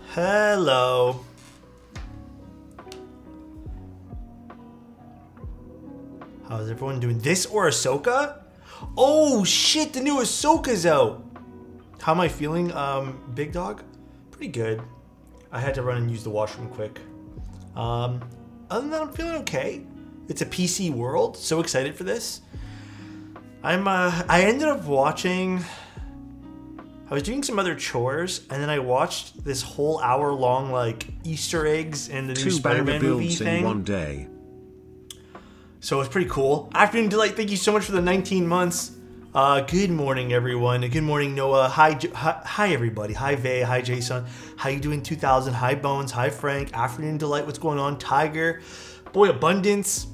Hello. How's everyone doing? This or Ahsoka? Oh shit, the new Ahsoka's out. How am I feeling, big dog? Pretty good. I had to run and use the washroom quick. Other than that, I'm feeling okay. It's a PC world. So excited for this. I ended up watching... I was doing some other chores, and then I watched this whole hour-long, like, Easter eggs and the new Spider-Man movie thing. In one day. So it was pretty cool. Afternoon Delight, thank you so much for the 19 months. Good morning, everyone. Good morning, Noah. Hi, everybody. Hi, Vay. Hi, Jason. How you doing, 2000? Hi, Bones. Hi, Frank. Afternoon Delight, what's going on? Tiger. Boy, Abundance.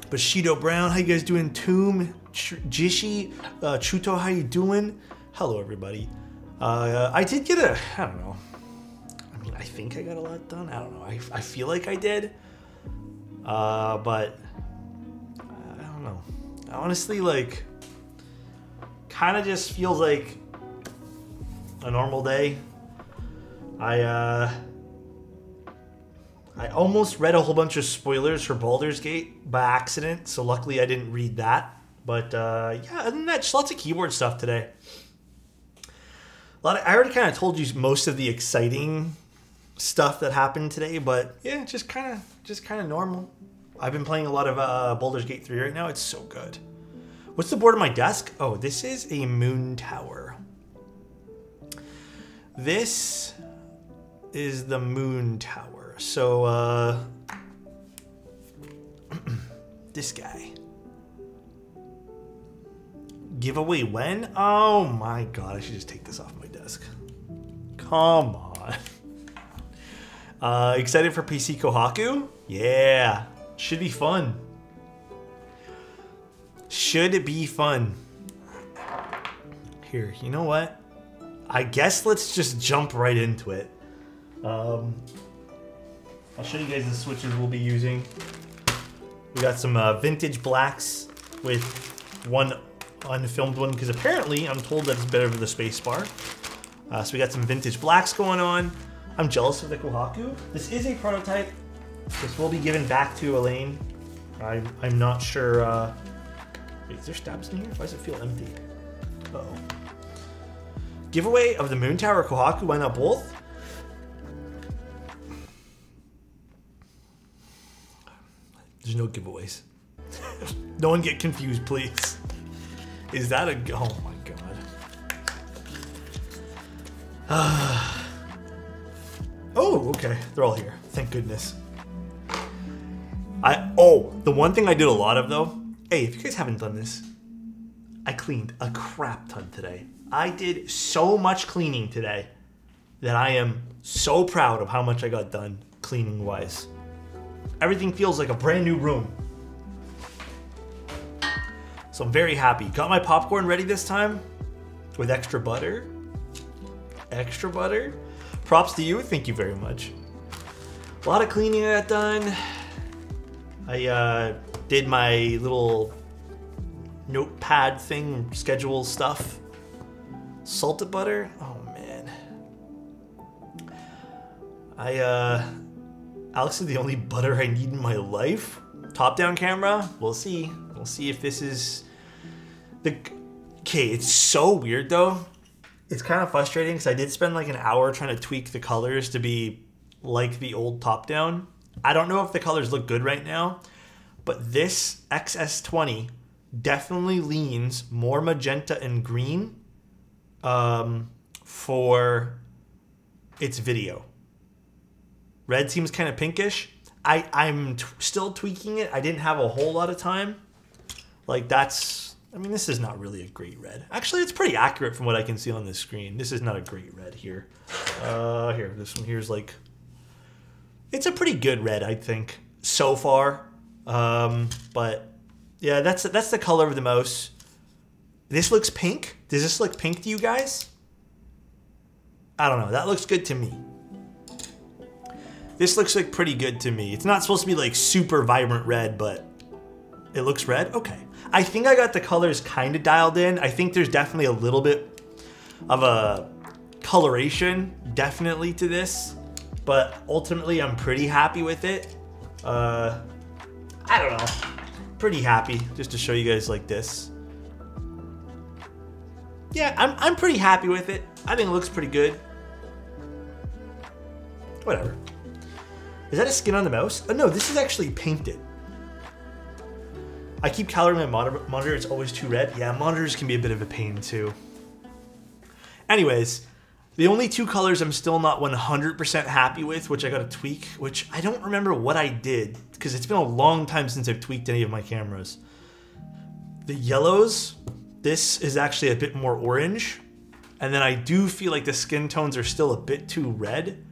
Bushido Brown, how you guys doing? Tomb. Jishi. Chuto, how you doing? Hello, everybody. I did get I don't know. I mean, I think I got a lot done. I don't know. I feel like I did. But I don't know. Honestly, like, kind of just feels like a normal day. I almost read a whole bunch of spoilers for Baldur's Gate by accident, so luckily I didn't read that. But yeah, other than that, just lots of keyboard stuff today. I already kind of told you most of the exciting stuff that happened today, but yeah, just kind of normal. I've been playing a lot of Baldur's Gate 3 right now. It's so good. What's the board of my desk? Oh, this is a moon tower. This is the moon tower. So, this guy. Giveaway when? Oh my god, I should just take this off my desk. Come on. Excited for PC Kohaku? Yeah. Should be fun. Should be fun. Here, you know what? I guess let's just jump right into it. I'll show you guys the switches we'll be using. We got some vintage blacks with one unfilmed one, because apparently I'm told that it's better for the space bar. So we got some vintage blacks going on. I'm jealous of the Kohaku. This is a prototype. This will be given back to Elaine. I'm not sure. Wait, is there stabs in here? Why does it feel empty? Uh-oh. Giveaway of the Moon Tower Kohaku. Why not both? There's no giveaways. No one get confused, please. Is that a... Oh my god. Oh, okay. They're all here. Thank goodness. The one thing I did a lot of, though... Hey, if you guys haven't done this, I cleaned a crap ton today. I did so much cleaning today that I am so proud of how much I got done cleaning-wise. Everything feels like a brand new room. So I'm very happy. Got my popcorn ready this time with extra butter. Extra butter. Props to you. Thank you very much. A lot of cleaning I got done. I did my little notepad thing, schedule stuff. Salted butter. Oh man. Alex is the only butter I need in my life. Top-down camera. We'll see. We'll see if this is... Okay, it's so weird though. It's kind of frustrating because I did spend like an hour trying to tweak the colors to be like the old top-down. I don't know if the colors look good right now, but this XS20 definitely leans more magenta and green for its video. Red seems kind of pinkish. I'm still tweaking it. I didn't have a whole lot of time. Like that's... I mean, this is not really a great red. Actually, it's pretty accurate from what I can see on this screen. This is not a great red here. Here, this one here's like... It's a pretty good red, I think, so far. But yeah, that's the color of the mouse. This looks pink. Does this look pink to you guys? I don't know. That looks good to me. This looks like pretty good to me. It's not supposed to be like super vibrant red, but it looks red. Okay. I think I got the colors kind of dialed in. I think there's definitely a little bit of a coloration definitely to this, but ultimately I'm pretty happy with it. I don't know, pretty happy just to show you guys like this. Yeah, I'm pretty happy with it. I think it looks pretty good. Whatever. Is that a skin on the mouse? Oh no, this is actually painted. I keep coloring my monitor, it's always too red. Yeah, monitors can be a bit of a pain too. Anyways, the only two colors I'm still not 100% happy with, which I gotta tweak, which I don't remember what I did, because it's been a long time since I've tweaked any of my cameras. The yellows, this is actually a bit more orange, and then I do feel like the skin tones are still a bit too red.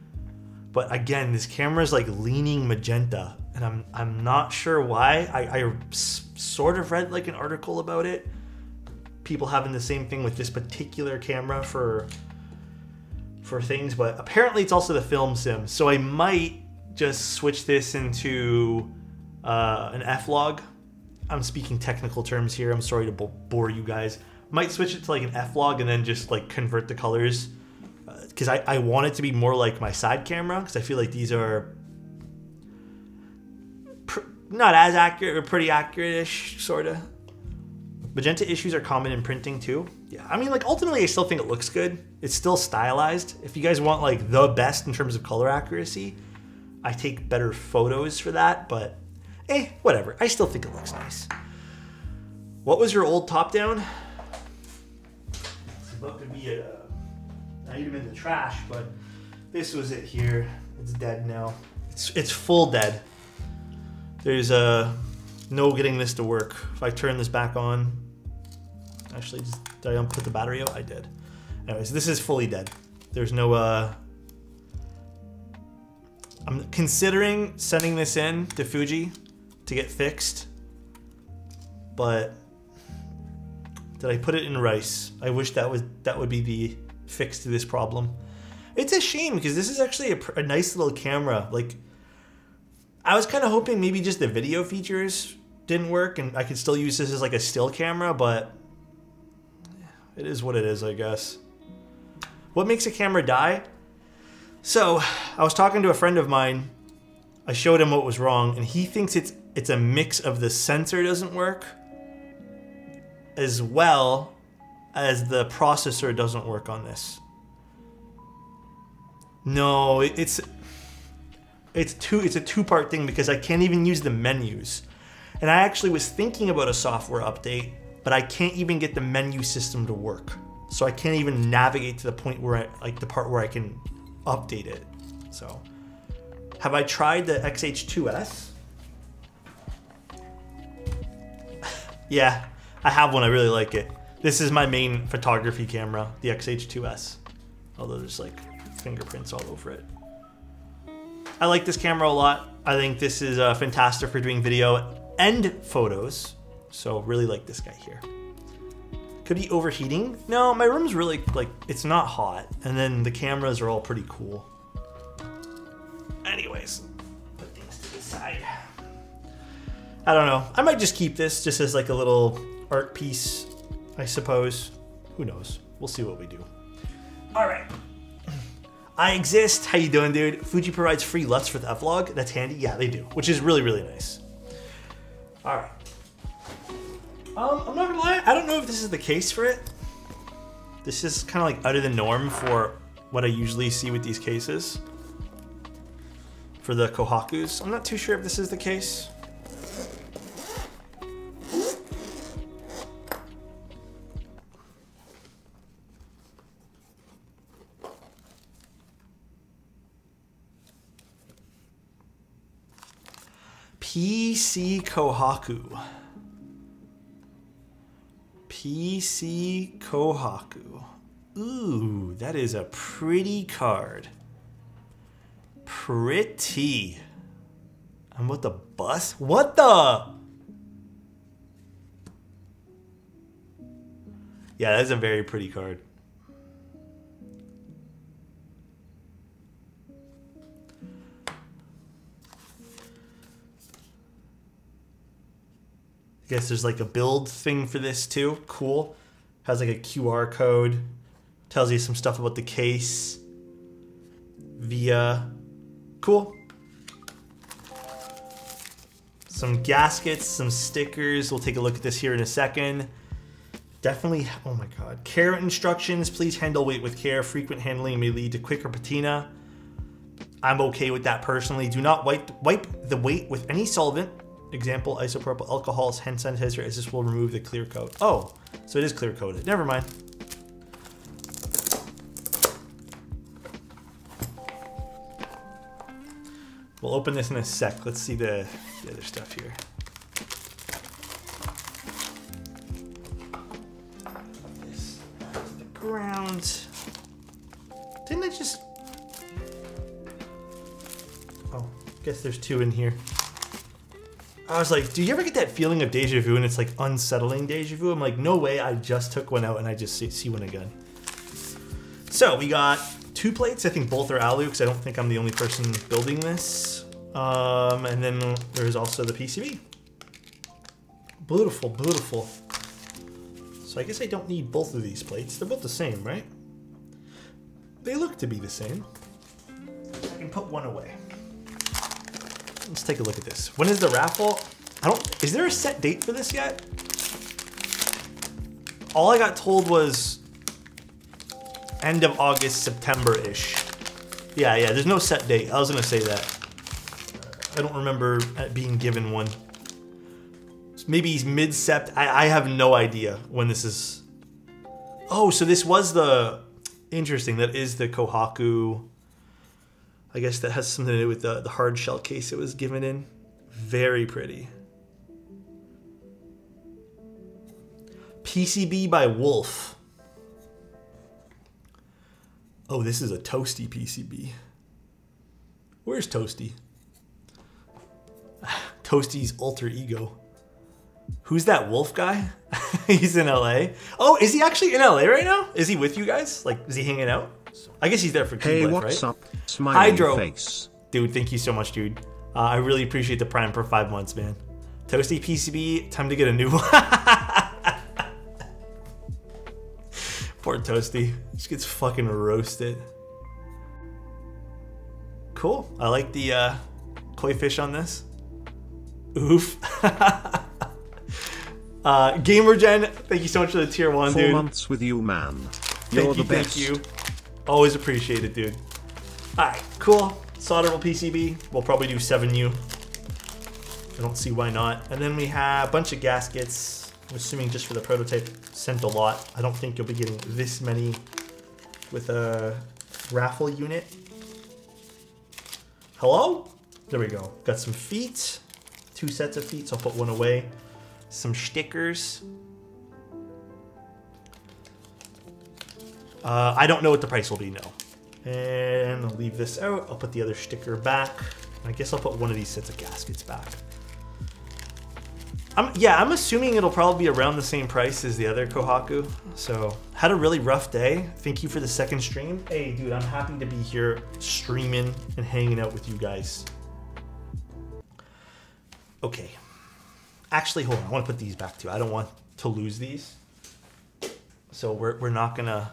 But again, this camera is like leaning magenta, and I'm not sure why. I sort of read like an article about it. People having the same thing with this particular camera for things, but apparently it's also the film sim. So I might just switch this into an F-Log. I'm speaking technical terms here. I'm sorry to bore you guys. Might switch it to like an F-Log and then just like convert the colors. Because I want it to be more like my side camera, because I feel like these are not as accurate, but pretty accurate-ish, sort of. Magenta issues are common in printing too. Yeah, I mean, like ultimately I still think it looks good. It's still stylized. If you guys want like the best in terms of color accuracy, I take better photos for that, but whatever. I still think it looks nice. What was your old top down? It's about to be a item in the trash, but this was it here. It's dead now. It's full dead. There's no getting this to work. If I turn this back on, actually, did I put the battery out? I did. Anyways, this is fully dead. There's no I'm considering sending this in to Fuji to get fixed, but did I put it in rice? I wish that would be the fix to this problem. It's a shame because this is actually a nice little camera. Like, I was kind of hoping maybe just the video features didn't work and I could still use this as like a still camera, but it is what it is, I guess. What makes a camera die? So I was talking to a friend of mine. I showed him what was wrong, and he thinks it's a mix of the sensor doesn't work as well as the processor doesn't work on this. No, it's a two-part thing because I can't even use the menus. And I actually was thinking about a software update, but I can't even get the menu system to work. So I can't even navigate to the point where the part where I can update it. So, have I tried the XH2S? Yeah, I have one. I really like it. This is my main photography camera, the XH2S. Although there's like fingerprints all over it. I like this camera a lot. I think this is fantastic for doing video and photos. So really like this guy here. Could be overheating? No, my room's really like, it's not hot. And then the cameras are all pretty cool. Anyways, put things to the side. I don't know. I might just keep this just as like a little art piece, I suppose. Who knows? We'll see what we do. All right. I exist. How you doing, dude? Fuji provides free LUTs for the F-Log. That's handy. Yeah, they do, which is really, really nice. All right. I'm not gonna lie. I don't know if this is the case for it. This is kind of like out of the norm for what I usually see with these cases. For the Kohakus. I'm not too sure if this is the case. PC Kohaku. PC Kohaku. Ooh, that is a pretty card. Pretty. I'm with the bus? What the? Yeah, that's a very pretty card. You guess there's like a build thing for this too. Cool. Has like a QR code. Tells you some stuff about the case. Via. Cool. Some gaskets, some stickers. We'll take a look at this here in a second. Definitely, oh my god. Care instructions, please handle weight with care. Frequent handling may lead to quicker patina. I'm okay with that personally. Do not wipe the weight with any solvent. Example, isopropyl alcohols, hand sanitizer, as this will remove the clear coat. Oh, so it is clear coated. Never mind. We'll open this in a sec. Let's see the other stuff here. This the ground. Didn't I just... Oh, guess there's two in here. I was like, do you ever get that feeling of deja vu and it's like unsettling deja vu? I'm like, no way, I just took one out and I just see one again. So we got 2 plates. I think both are alu because I don't think I'm the only person building this. And then there's also the PCB. Beautiful, beautiful. So I guess I don't need both of these plates. They're both the same, right? They look to be the same. I can put one away. Let's take a look at this. When is the raffle? Is there a set date for this yet? All I got told was end of August, September-ish. Yeah, there's no set date. I was gonna say that. I don't remember being given one. Maybe he's mid-sept. I have no idea when this is. Oh, so this was the, interesting, that is the Kohaku. I guess that has something to do with the hard shell case it was given in. Very pretty. PCB by Wolf. Oh, this is a Toasty PCB. Where's Toasty? Toasty's alter ego. Who's that Wolf guy? He's in LA. Oh, is he actually in LA right now? Is he with you guys? Like, is he hanging out? I guess he's there for Hey, what's right? Up? Smiling Hydro. Face. Dude, thank you so much, dude. I really appreciate the Prime for 5 months, man. Toasty PCB, time to get a new one. Poor Toasty. Just gets fucking roasted. Cool. I like the koi fish on this. Oof. GamerGen, thank you so much for the tier 1, dude. 4 months with you, man. You're the best. Thank you. Always appreciate it, dude. Alright, cool. Solderable PCB. We'll probably do 7U. I don't see why not. And then we have a bunch of gaskets. I'm assuming just for the prototype. Sent a lot. I don't think you'll be getting this many with a raffle unit. Hello? There we go. Got some feet. 2 sets of feet, so I'll put one away. Some stickers. I don't know what the price will be, no. And I'll leave this out. I'll put the other sticker back. I guess I'll put one of these sets of gaskets back. I'm assuming it'll probably be around the same price as the other Kohaku. So, had a really rough day. Thank you for the second stream. Hey, dude, I'm happy to be here streaming and hanging out with you guys. Okay. Actually, hold on. I want to put these back too. I don't want to lose these. So we're not gonna.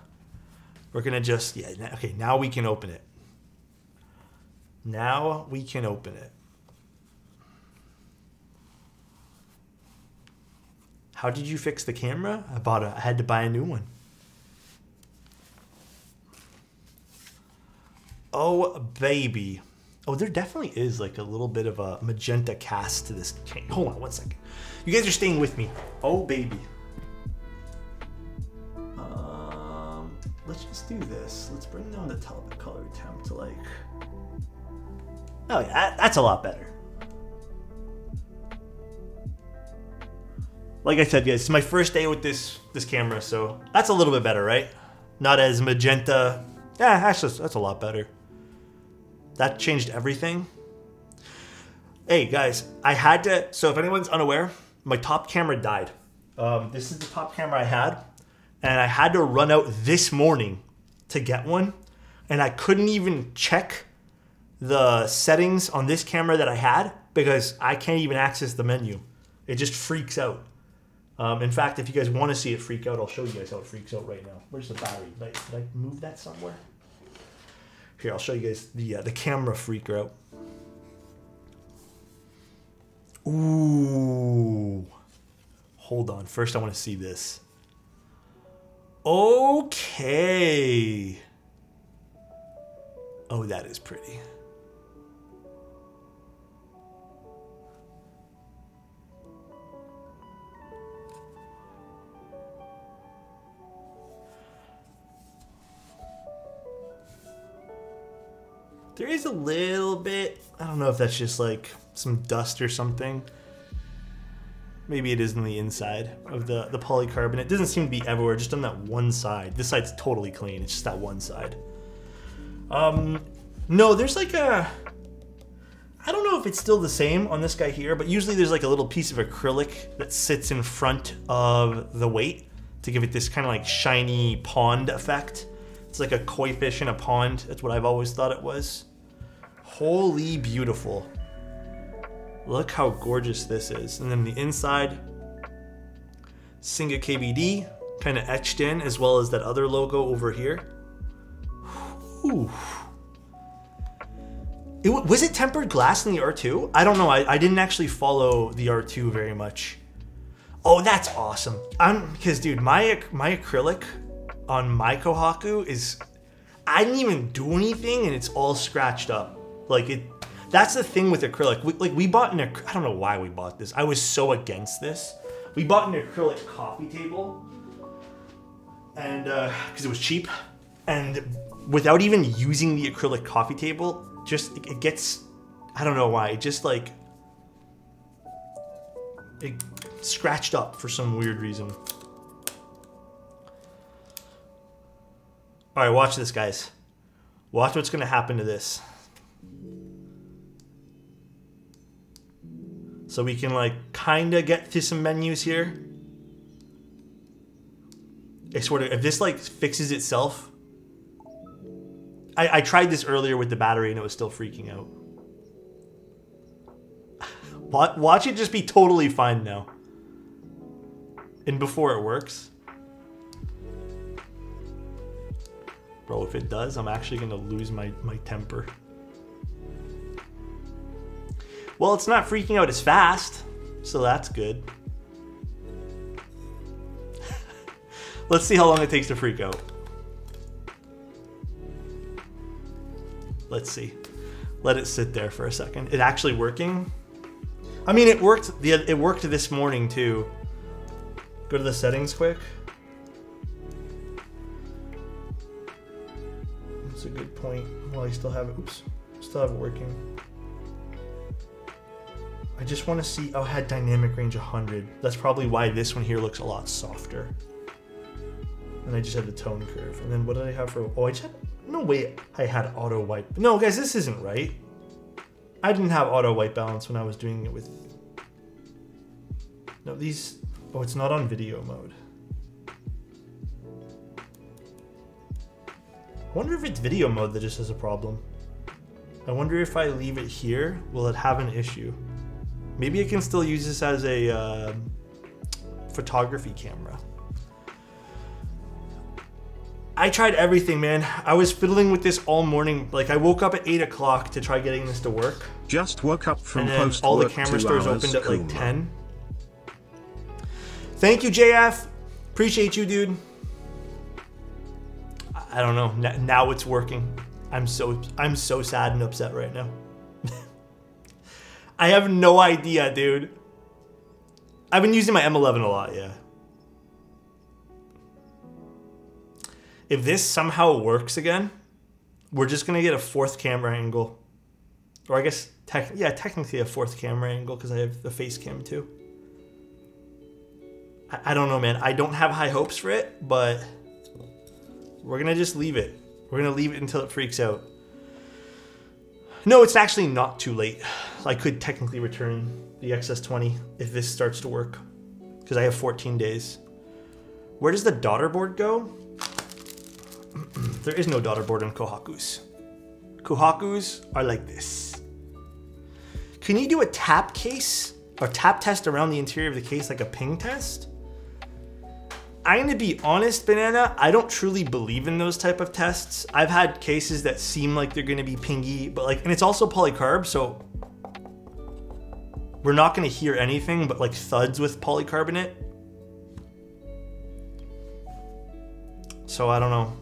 We're gonna just okay. Now we can open it. Now we can open it. How did you fix the camera? I had to buy a new one. Oh baby. Oh, there definitely is like a little bit of a magenta cast to this chain. Hold on 1 second. You guys are staying with me. Oh, baby. Let's just do this. Let's bring down the color temp to like... Oh yeah, that's a lot better. Like I said, guys, it's my first day with this camera, so that's a little bit better, right? Not as magenta. Yeah, actually, that's a lot better. That changed everything. Hey guys, I had to, so if anyone's unaware, my top camera died. This is the top camera I had, and I had to run out this morning to get one, and I couldn't even check the settings on this camera that I had because I can't even access the menu. It just freaks out. In fact, if you guys want to see it freak out, I'll show you guys how it freaks out right now. Where's the battery? Did I move that somewhere? Here, I'll show you guys the camera freaker out. Ooh. Hold on. First, I want to see this. Okay. Oh, that is pretty. There is a little bit, I don't know if that's just like some dust or something. Maybe it is on the inside of the polycarbonate. It doesn't seem to be everywhere, just on that one side. This side's totally clean, it's just that one side. No, there's like a, I don't know if it's still the same on this guy here, but usually there's like a little piece of acrylic that sits in front of the weight to give it this kind of like shiny pond effect. It's like a koi fish in a pond. That's what I've always thought it was. Holy beautiful. Look how gorgeous this is. And then the inside, Singa KVD, kind of etched in, as well as that other logo over here. Whew. Was it tempered glass in the R2? I don't know. I didn't actually follow the R2 very much. Oh, that's awesome. Because dude, my acrylic on my Kohaku is, I didn't even do anything and it's all scratched up. Like it, that's the thing with acrylic. We bought I don't know why we bought this. I was so against this. We bought an acrylic coffee table and because it was cheap, and without even using the acrylic coffee table, just it gets, I don't know why, it just like it scratched up for some weird reason. All right, watch this, guys. Watch what's gonna happen to this. So we can like kinda get to some menus here. I swear to, if this like fixes itself. I tried this earlier with the battery and it was still freaking out. Watch it just be totally fine now. And before it works. Bro, if it does, I'm actually gonna lose my temper. Well, it's not freaking out as fast, so that's good. Let's see how long it takes to freak out. Let's see. Let it sit there for a second. It actually working? I mean, it worked. It worked this morning too. Go to the settings quick. That's a good point. Well, I still have it. Oops, still have it working. I just want to see. Oh, I had dynamic range 100. That's probably why this one here looks a lot softer. And I just had the tone curve. And then what did I have for? Oh, I just had. No way I had auto white. No, guys, this isn't right. I didn't have auto white balance when I was doing it with. No, these. Oh, it's not on video mode. I wonder if it's video mode that just has a problem. I wonder if I leave it here, will it have an issue? Maybe I can still use this as a photography camera. I tried everything, man. I was fiddling with this all morning. Like, I woke up at 8 o'clock to try getting this to work. Just woke up from and then all the camera stores opened at like 10. Thank you, JF. Appreciate you, dude. I don't know. Now it's working. I'm so sad and upset right now. I have no idea, dude. I've been using my M11 a lot, yeah. If this somehow works again, we're just gonna get a fourth camera angle. Or I guess, technically a fourth camera angle because I have the face cam too. I don't know, man. I don't have high hopes for it, but we're gonna just leave it. We're gonna leave it until it freaks out. No, it's actually not too late. I could technically return the XS20 if this starts to work because I have 14 days. Where does the daughter board go? There is no daughter board on Kohakus. Kohakus are like this. Can you do a tap case or tap test around the interior of the case like a ping test? I'm gonna be honest, Banana, I don't truly believe in those type of tests. I've had cases that seem like they're gonna be pingy, but like, and it's also polycarb, so we're not gonna hear anything but like thuds with polycarbonate. So I don't know.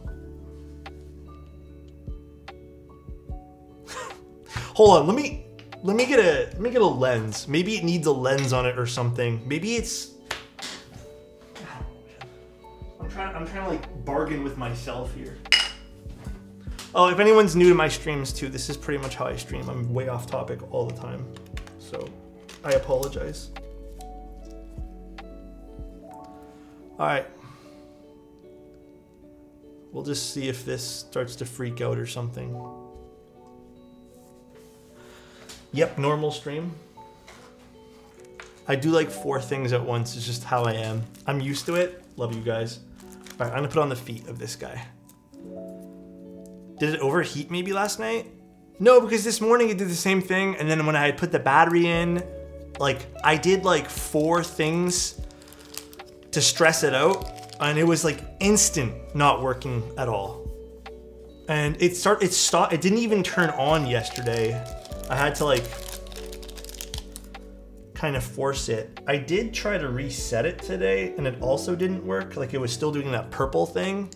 Hold on, let me get a lens. Maybe it needs a lens on it or something. Maybe it's. I'm trying to like bargain with myself here. Oh, if anyone's new to my streams too, this is pretty much how I stream. I'm way off topic all the time, so I apologize. All right. We'll just see if this starts to freak out or something. Yep, normal stream. I do like 4 things at once. It's just how I am. I'm used to it. Love you guys. All right, I'm gonna put on the feet of this guy. Did it overheat maybe last night? No, because this morning it did the same thing. And then when I had put the battery in, like I did like 4 things to stress it out. And it was like instant not working at all. And it stopped, it didn't even turn on yesterday. I had to like kind of force it. I did try to reset it today and it also didn't work. Like it was still doing that purple thing.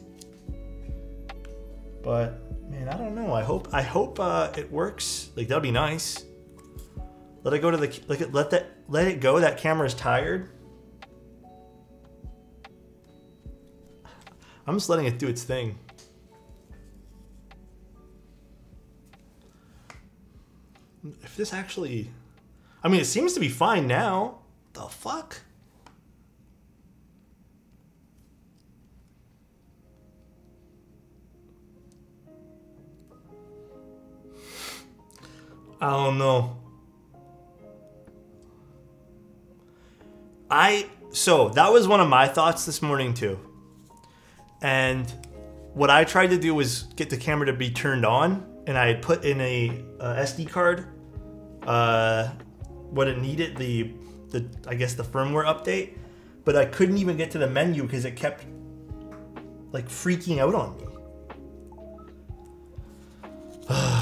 But man, I don't know. I hope it works. Like that'd be nice. Let it go to the, like let it go. That camera's tired. I'm just letting it do its thing. If this actually, I mean, it seems to be fine now. The fuck? I don't know. So that was one of my thoughts this morning too. And what I tried to do was get the camera to be turned on, and I had put in a SD card what it needed, the I guess the firmware update, but I couldn't even get to the menu because it kept like freaking out on me.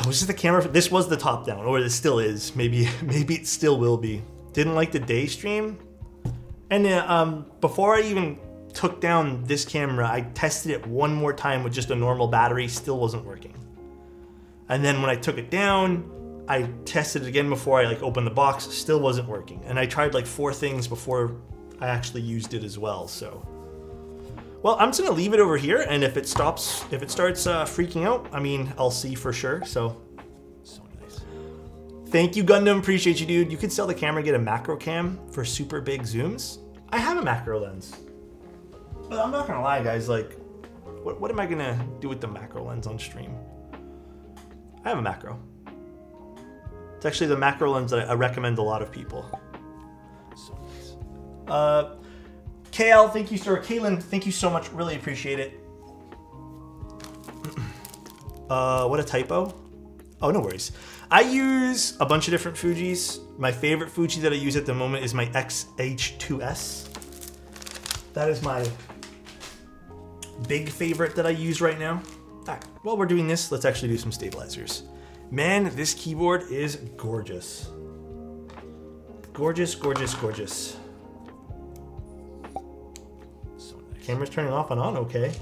Was this the camera? This was the top down, or this still is. Maybe it still will be. Didn't like the day stream, and before I even took down this camera, I tested it one more time with just a normal battery, still wasn't working. And then when I took it down, I tested it again before I like opened the box, still wasn't working. And I tried like 4 things before I actually used it as well, so. Well, I'm just gonna leave it over here, and if it starts freaking out, I mean, I'll see for sure, so. So nice. Thank you, Gundam, appreciate you, dude. You could sell the camera and get a macro cam for super big zooms. I have a macro lens. But I'm not gonna lie, guys, like, what am I gonna do with the macro lens on stream? I have a macro. It's actually the macro lens that I recommend a lot of people. So nice. KL, thank you, sir. Kaylin, thank you so much. Really appreciate it. What a typo. Oh, no worries. I use a bunch of different Fujis. My favorite Fuji that I use at the moment is my XH2S. That is my big favorite that I use right now. Right, while we're doing this, let's actually do some stabilizers. Man, this keyboard is gorgeous. Gorgeous, gorgeous, gorgeous. So nice. Camera's turning off and on, okay.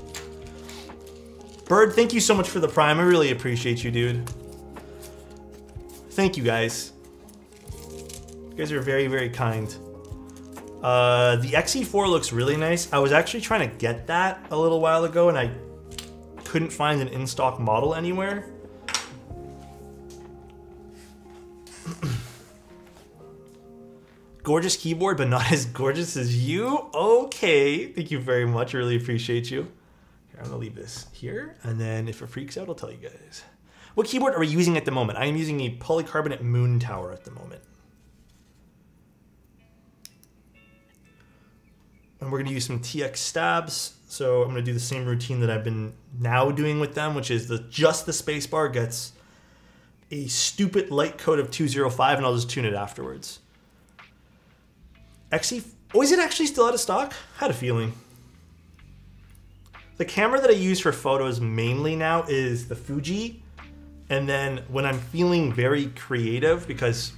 Bird, thank you so much for the Prime. I really appreciate you, dude. Thank you, guys. You guys are very, very kind. The XE4 looks really nice. I was actually trying to get that a little while ago and I couldn't find an in-stock model anywhere. Gorgeous keyboard, but not as gorgeous as you? Okay, thank you very much. I really appreciate you. Here, I'm gonna leave this here, and then if it freaks out, I'll tell you guys. What keyboard are we using at the moment? I am using a polycarbonate Moon Tower at the moment. And we're gonna use some TX stabs. So I'm gonna do the same routine that I've been now doing with them, which is just the spacebar gets a stupid light coat of 205 and I'll just tune it afterwards. XE, oh, is it actually still out of stock? Had a feeling. the camera that I use for photos mainly now is the Fuji. And then when I'm feeling very creative, because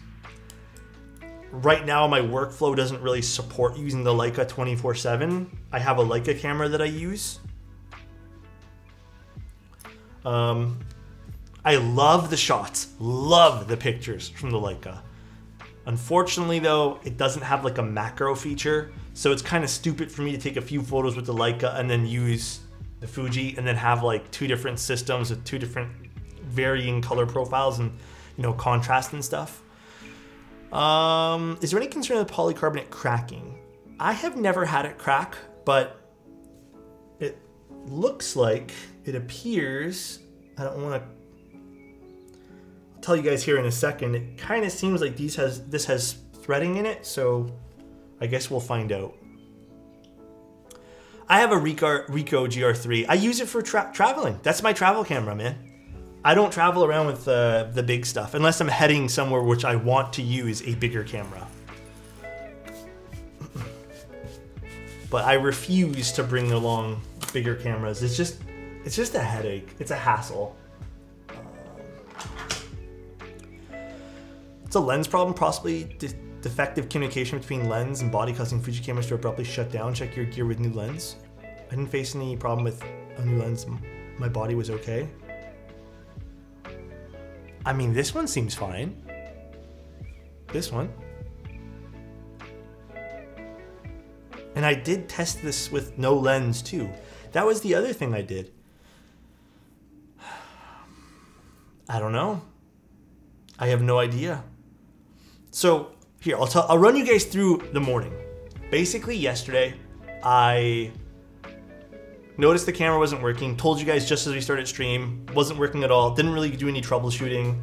right now my workflow doesn't really support using the Leica 24/7, I have a Leica camera that I use. I love the shots, love the pictures from the Leica. Unfortunately though, it doesn't have like a macro feature, so it's kind of stupid for me to take a few photos with the Leica and then use the Fuji and then have like two different systems with two different varying color profiles and, you know, contrast and stuff. Is there any concern with polycarbonate cracking? I have never had it crack, but it looks like, it appears, I don't want to tell you guys here in a second, it kind of seems like this has threading in it, so I guess we'll find out. I have a Ricoh GR3. I use it for traveling. That's my travel camera, man. I don't travel around with the big stuff unless I'm heading somewhere which I want to use a bigger camera. But I refuse to bring along bigger cameras. It's just a headache. It's a hassle. It's a lens problem, possibly defective communication between lens and body, causing Fuji cameras to abruptly shut down. Check your gear with new lens. I didn't face any problem with a new lens. My body was okay. I mean, this one seems fine. This one. And I did test this with no lens too. That was the other thing I did. I don't know. I have no idea. So here, I'll run you guys through the morning. Basically yesterday, I noticed the camera wasn't working, told you guys just as we started stream, wasn't working at all, didn't really do any troubleshooting.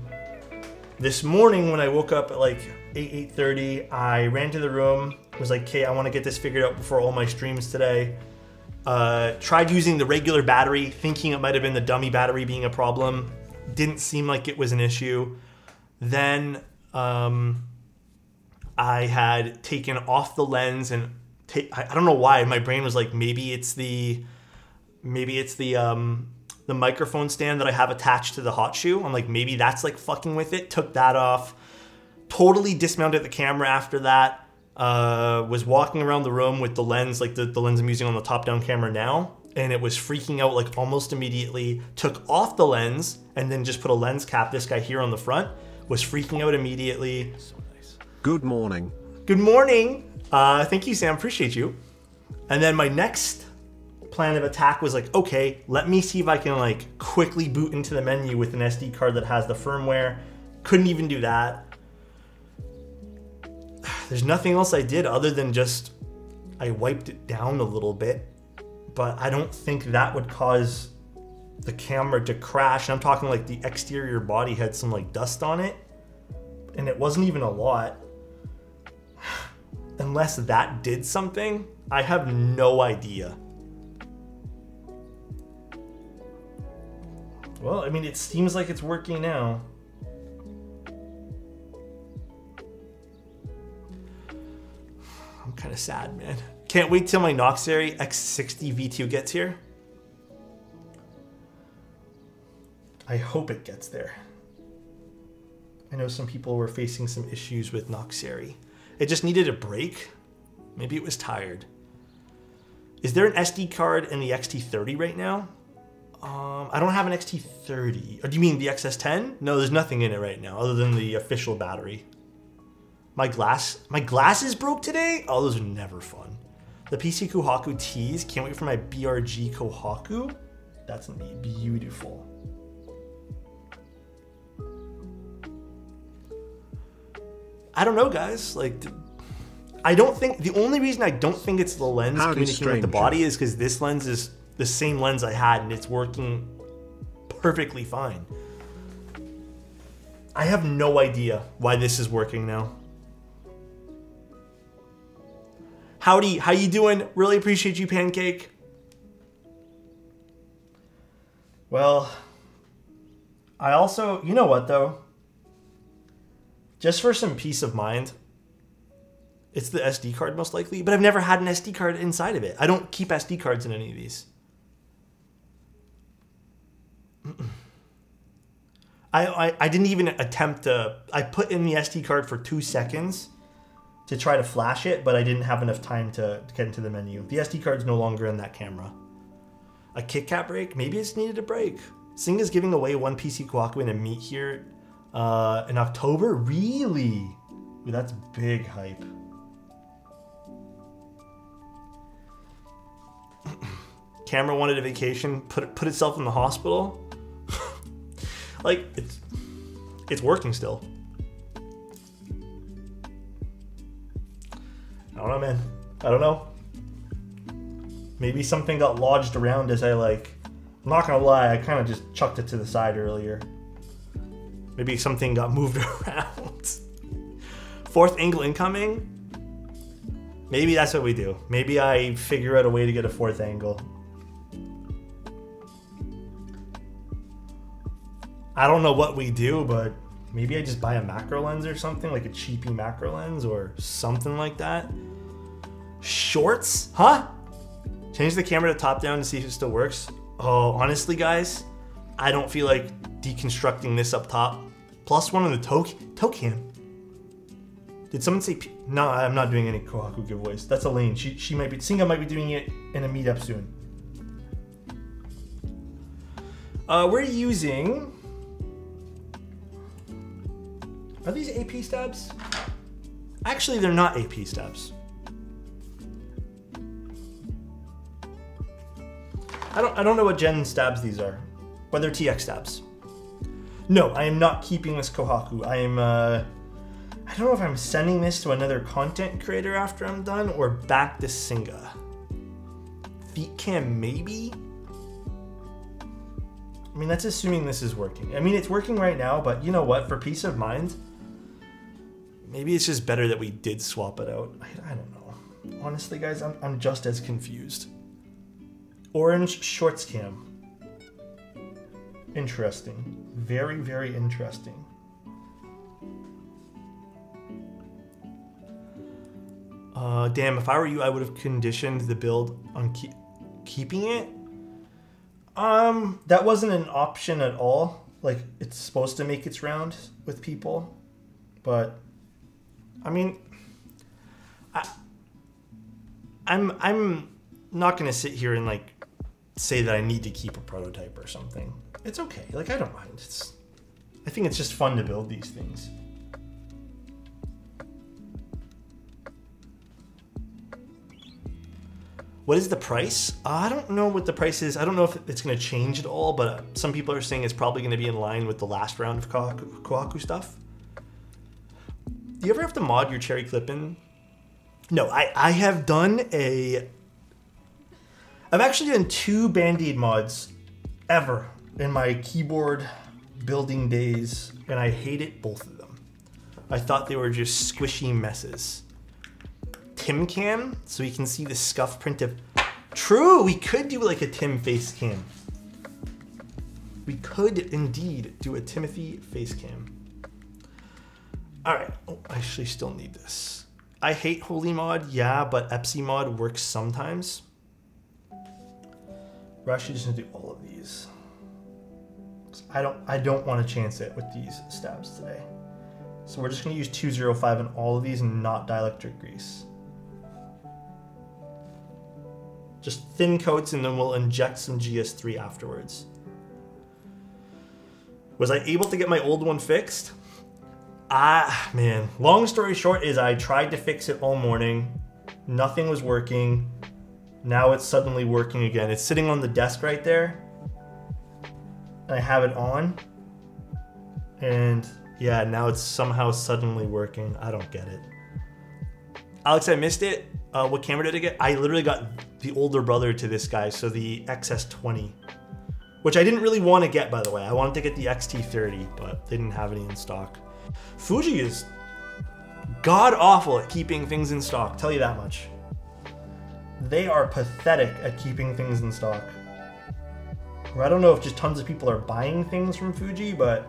This morning when I woke up at like 8:30, I ran to the room, was like, okay, I want to get this figured out before all my streams today. Tried using the regular battery, thinking it might have been the dummy battery being a problem. Didn't seem like it was an issue. Then I had taken off the lens and I don't know why, my brain was like, maybe it's the microphone stand that I have attached to the hot shoe. I'm like, maybe that's like fucking with it. Took that off. Totally dismounted the camera after that. Was walking around the room with the lens, like the lens I'm using on the top-down camera now, and it was freaking out like almost immediately. Took off the lens and then just put a lens cap, this guy here on the front, was freaking out immediately. So nice. Good morning. Good morning. Thank you, Sam. Appreciate you. And then my next plan of attack was like, okay, let me see if I can like quickly boot into the menu with an SD card that has the firmware. Couldn't even do that. There's nothing else I did other than just, I wiped it down a little bit, but I don't think that would cause the camera to crash. I'm talking like the exterior body had some like dust on it, and it wasn't even a lot. Unless that did something, I have no idea. Well, I mean, it seems like it's working now. I'm kind of sad, man. Can't wait till my Noxary X60 V2 gets here. I hope it gets there. I know some people were facing some issues with Noxary. It just needed a break. Maybe it was tired. Is there an SD card in the XT30 right now? I don't have an XT30. Or do you mean the XS10? No, there's nothing in it right now other than the official battery. My glasses broke today? Oh, those are never fun. The PC Kohaku tees. Can't wait for my BRG Kohaku. That's gonna be beautiful. I don't know, guys. Like, I don't think, the only reason I don't think it's the lens communicating with the body is because this lens is the same lens I had and it's working perfectly fine. I have no idea why this is working now. Howdy, how you doing? Really appreciate you, Pancake. Well, I also, you know what though? Just for some peace of mind, it's the SD card most likely, but I've never had an SD card inside of it. I don't keep SD cards in any of these. I didn't even attempt to... I put in the SD card for 2 seconds to try to flash it, but I didn't have enough time to get into the menu. The SD card's no longer in that camera. A KitKat break? Maybe it's needed a break. Sing is giving away one PC Kohaku and a meet here in October? Really? Ooh, that's big hype. Camera wanted a vacation, put itself in the hospital. Like, it's working still. I don't know, man. I don't know. Maybe something got lodged around as I I'm not gonna lie, I kind of just chucked it to the side earlier. Maybe something got moved around. Fourth angle incoming? Maybe that's what we do. Maybe I figure out a way to get a fourth angle. I don't know what we do, but maybe I just buy a macro lens or something, like a cheapy macro lens or something like that. Shorts? Huh? Change the camera to top down to see if it still works. Oh, honestly, guys, I don't feel like deconstructing this up top. Plus one on the toe cam. Did someone say... No, I'm not doing any Kohaku giveaways. That's Elaine. She might be... Singa might be doing it in a meetup soon. We're using... Are these AP stabs? Actually, they're not AP stabs. I don't know what gen stabs these are. Whether TX stabs. No, I am not keeping this Kohaku. I am, I don't know if I'm sending this to another content creator after I'm done or back to Singa. Feet cam, maybe? I mean, that's assuming this is working. I mean, it's working right now, but you know what? For peace of mind, maybe it's just better that we did swap it out. I don't know. Honestly, guys, I'm just as confused. Orange shorts cam. Interesting. Very, very interesting. Damn, if I were you, I would have conditioned the build on keeping it. That wasn't an option at all. Like, it's supposed to make its round with people. But, I mean, I'm not going to sit here and, say that I need to keep a prototype or something. It's okay. I don't mind. I think it's just fun to build these things. What is the price? I don't know what the price is. I don't know if it's going to change at all, but some people are saying it's probably going to be in line with the last round of Kohaku stuff. Do you ever have to mod your cherry clip-in? No, I have done I've actually done 2 Band-Aid mods ever in my keyboard building days, and I hated both of them. I thought they were just squishy messes. Tim cam, so you can see the scuff print of... True, we could do a Tim face cam. We could indeed do a Timothy face cam. All right, I actually still need this. I hate Holy Mod, yeah, but Epsi Mod works sometimes. We're actually just gonna do all of these. I don't want to chance it with these stabs today. So we're just gonna use 205 in all of these and not dielectric grease. Just thin coats and then we'll inject some GS3 afterwards. Was I able to get my old one fixed? Man, long story short is I tried to fix it all morning. Nothing was working. Now it's suddenly working again. It's sitting on the desk right there. And I have it on. And yeah, now it's somehow suddenly working. I don't get it. Alex, I missed it. What camera did I get? I literally got the older brother to this guy, so the XS20. Which I didn't really want to get, by the way. I wanted to get the XT30, but they didn't have any in stock. Fuji is god-awful at keeping things in stock, tell you that much. They are pathetic at keeping things in stock. Or I don't know if just tons of people are buying things from Fuji, but...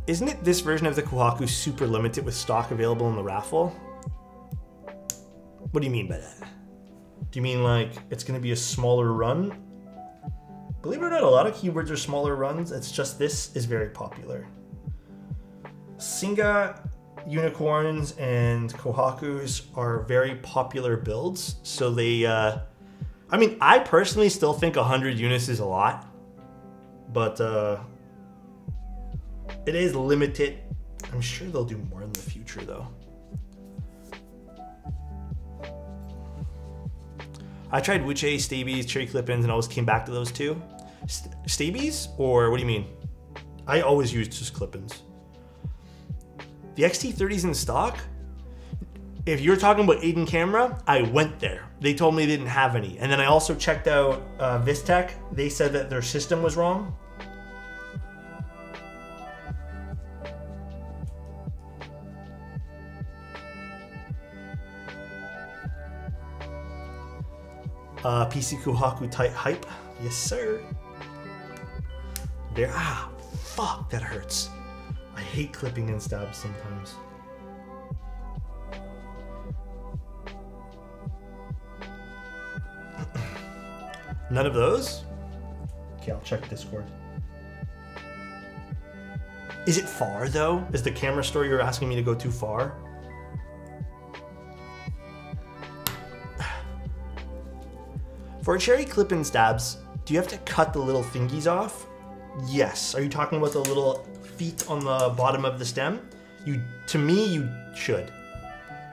Isn't it this version of the Kohaku super limited with stock available in the raffle? What do you mean by that? Do you mean like it's going to be a smaller run? Believe it or not, a lot of keyboards are smaller runs. It's just this is very popular. Singa, Unicorns, and Kohakus are very popular builds. So they, I mean, I personally still think 100 units is a lot. But it is limited. I'm sure they'll do more in the future though. I tried Wuche, Stabies, Cherry Clip-ins, and always came back to those two. Stabies? Or what do you mean? I always used just Clip-ins. The XT30's in stock? If you're talking about Aiden Camera, I went there. They told me they didn't have any. And then I also checked out Vistech. They said that their system was wrong. PC Kohaku tight hype. Yes, sir. There. Ah, fuck, that hurts. I hate clipping and stabs sometimes. None of those? Okay, I'll check Discord. Is it far though? Is the camera store you're asking me to go too far? For cherry clip-in stabs, do you have to cut the little thingies off? Yes. Are you talking about the little feet on the bottom of the stem? To me, you should.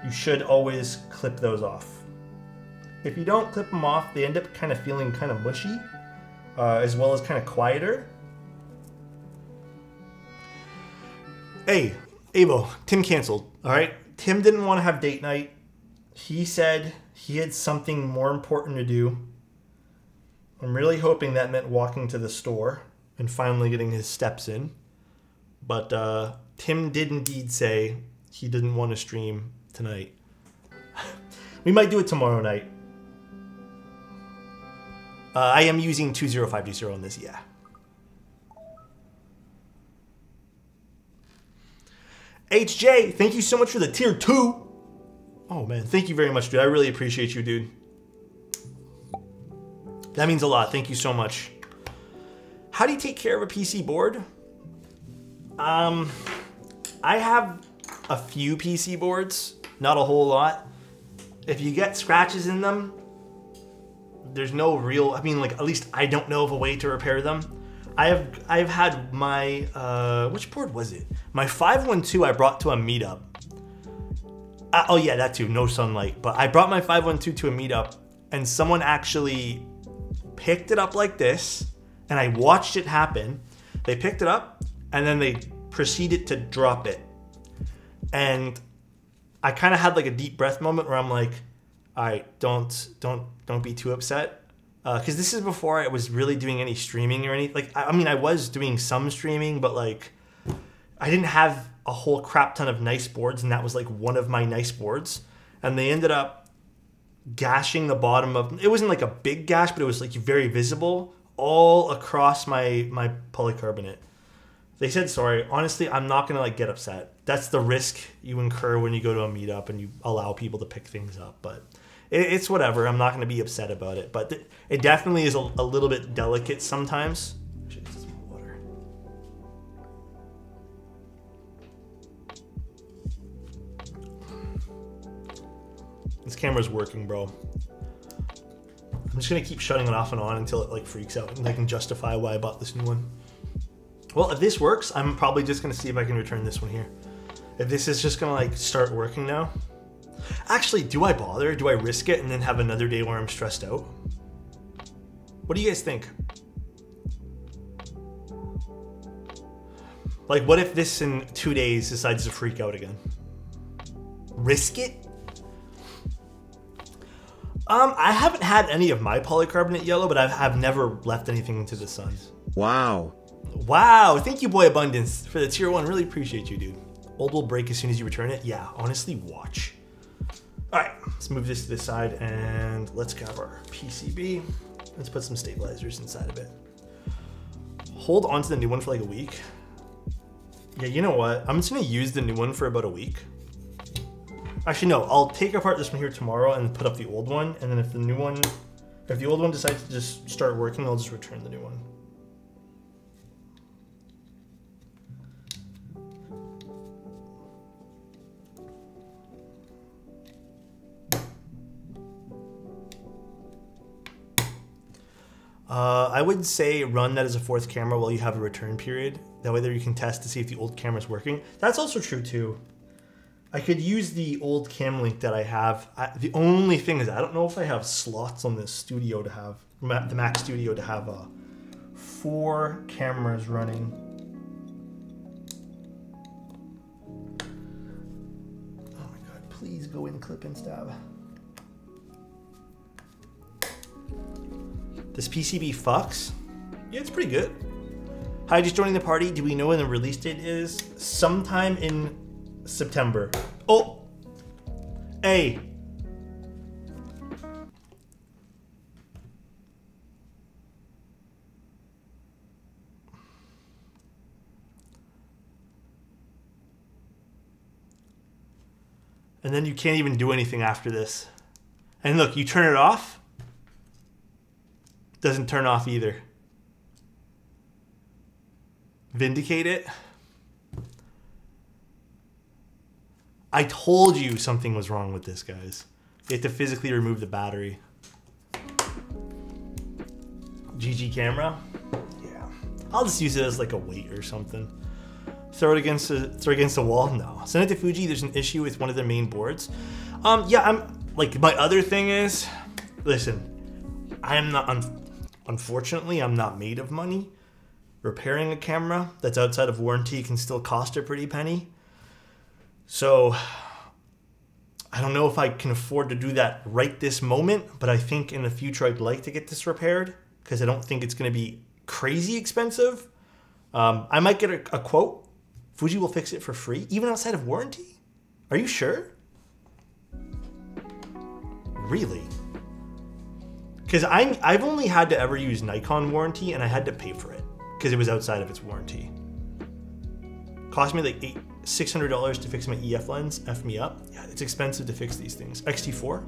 You should always clip those off. If you don't clip them off, they end up kind of feeling kind of mushy, as well as kind of quieter. Hey, Avo, Tim canceled, all right? Tim didn't want to have date night. He said he had something more important to do. I'm really hoping that meant walking to the store and finally getting his steps in. But Tim did indeed say he didn't want to stream tonight. We might do it tomorrow night. I am using 20520 on this, yeah. HJ, thank you so much for the tier 2. Oh man, thank you very much, dude. I really appreciate you, dude. That means a lot. Thank you so much. How do you take care of a PC board? I have a few PC boards, not a whole lot. If you get scratches in them, there's no real, I mean, like, at least I don't know of a way to repair them. I've had my, which board was it? My 512 I brought to a meetup. Oh yeah, that too, no sunlight. But I brought my 512 to a meetup and someone actually picked it up like this and I watched it happen. They picked it up and then they proceeded to drop it. And I kind of had like a deep breath moment where I'm like, all right, don't be too upset. Because this is before I was really doing any streaming or anything. Like, I mean, I was doing some streaming, but like, I didn't have a whole crap ton of nice boards, and that was like one of my nice boards. And they ended up gashing the bottom of, it wasn't like a big gash, but it was like very visible all across my polycarbonate. They said sorry. Honestly, I'm not gonna like get upset. That's the risk you incur when you go to a meetup and you allow people to pick things up. But it's whatever. I'm not gonna be upset about it. But it definitely is a little bit delicate sometimes. Actually, this is some water. This camera's working, bro. I'm just gonna keep shutting it off and on until it like freaks out and I can justify why I bought this new one. Well, if this works, I'm probably just gonna see if I can return this one here. If this is just gonna like start working now. Actually, do I bother? Do I risk it and then have another day where I'm stressed out? What do you guys think? Like, what if this in 2 days decides to freak out again? Risk it? I haven't had any of my polycarbonate yellow, but I've never left anything into the sun. Wow. Wow, thank you, Boy Abundance, for the tier 1. Really appreciate you, dude. Old will break as soon as you return it. Yeah, honestly, watch. All right, let's move this to the side and let's grab our PCB. Let's put some stabilizers inside of it. Hold on to the new one for like a week. Yeah, you know what? I'm just gonna use the new one for about a week. Actually, no. I'll take apart this one here tomorrow and put up the old one. And then if the old one decides to just start working, I'll just return the new one. I would say run that as a fourth camera while you have a return period. That way there you can test to see if the old camera is working. That's also true too. I could use the old cam link that I have. The only thing is I don't know if I have slots on this studio to have, the Mac Studio to have 4 cameras running. Oh my God, please go in clip and stab. This PCB fucks. Yeah, it's pretty good. Hi, just joining the party. Do we know when the release date is? Sometime in September. Oh! Hey! And then you can't even do anything after this. And look, you turn it off. Doesn't turn off either. Vindicate it. I told you something was wrong with this, guys. You have to physically remove the battery. GG camera. Yeah. I'll just use it as like a weight or something. Throw it against the wall? No. Send it to Fuji. There's an issue with one of their main boards. Yeah, I'm like, my other thing is, listen, I am not, unfortunately, I'm not made of money. Repairing a camera that's outside of warranty can still cost a pretty penny. So I don't know if I can afford to do that right this moment, but I think in the future I'd like to get this repaired because I don't think it's going to be crazy expensive. I might get a quote. Fuji will fix it for free, even outside of warranty. Are you sure? Really? Because I've only had to ever use Nikon warranty and I had to pay for it because it was outside of its warranty. Cost me like $600 to fix my EF lens. F me up. Yeah, it's expensive to fix these things. XT4.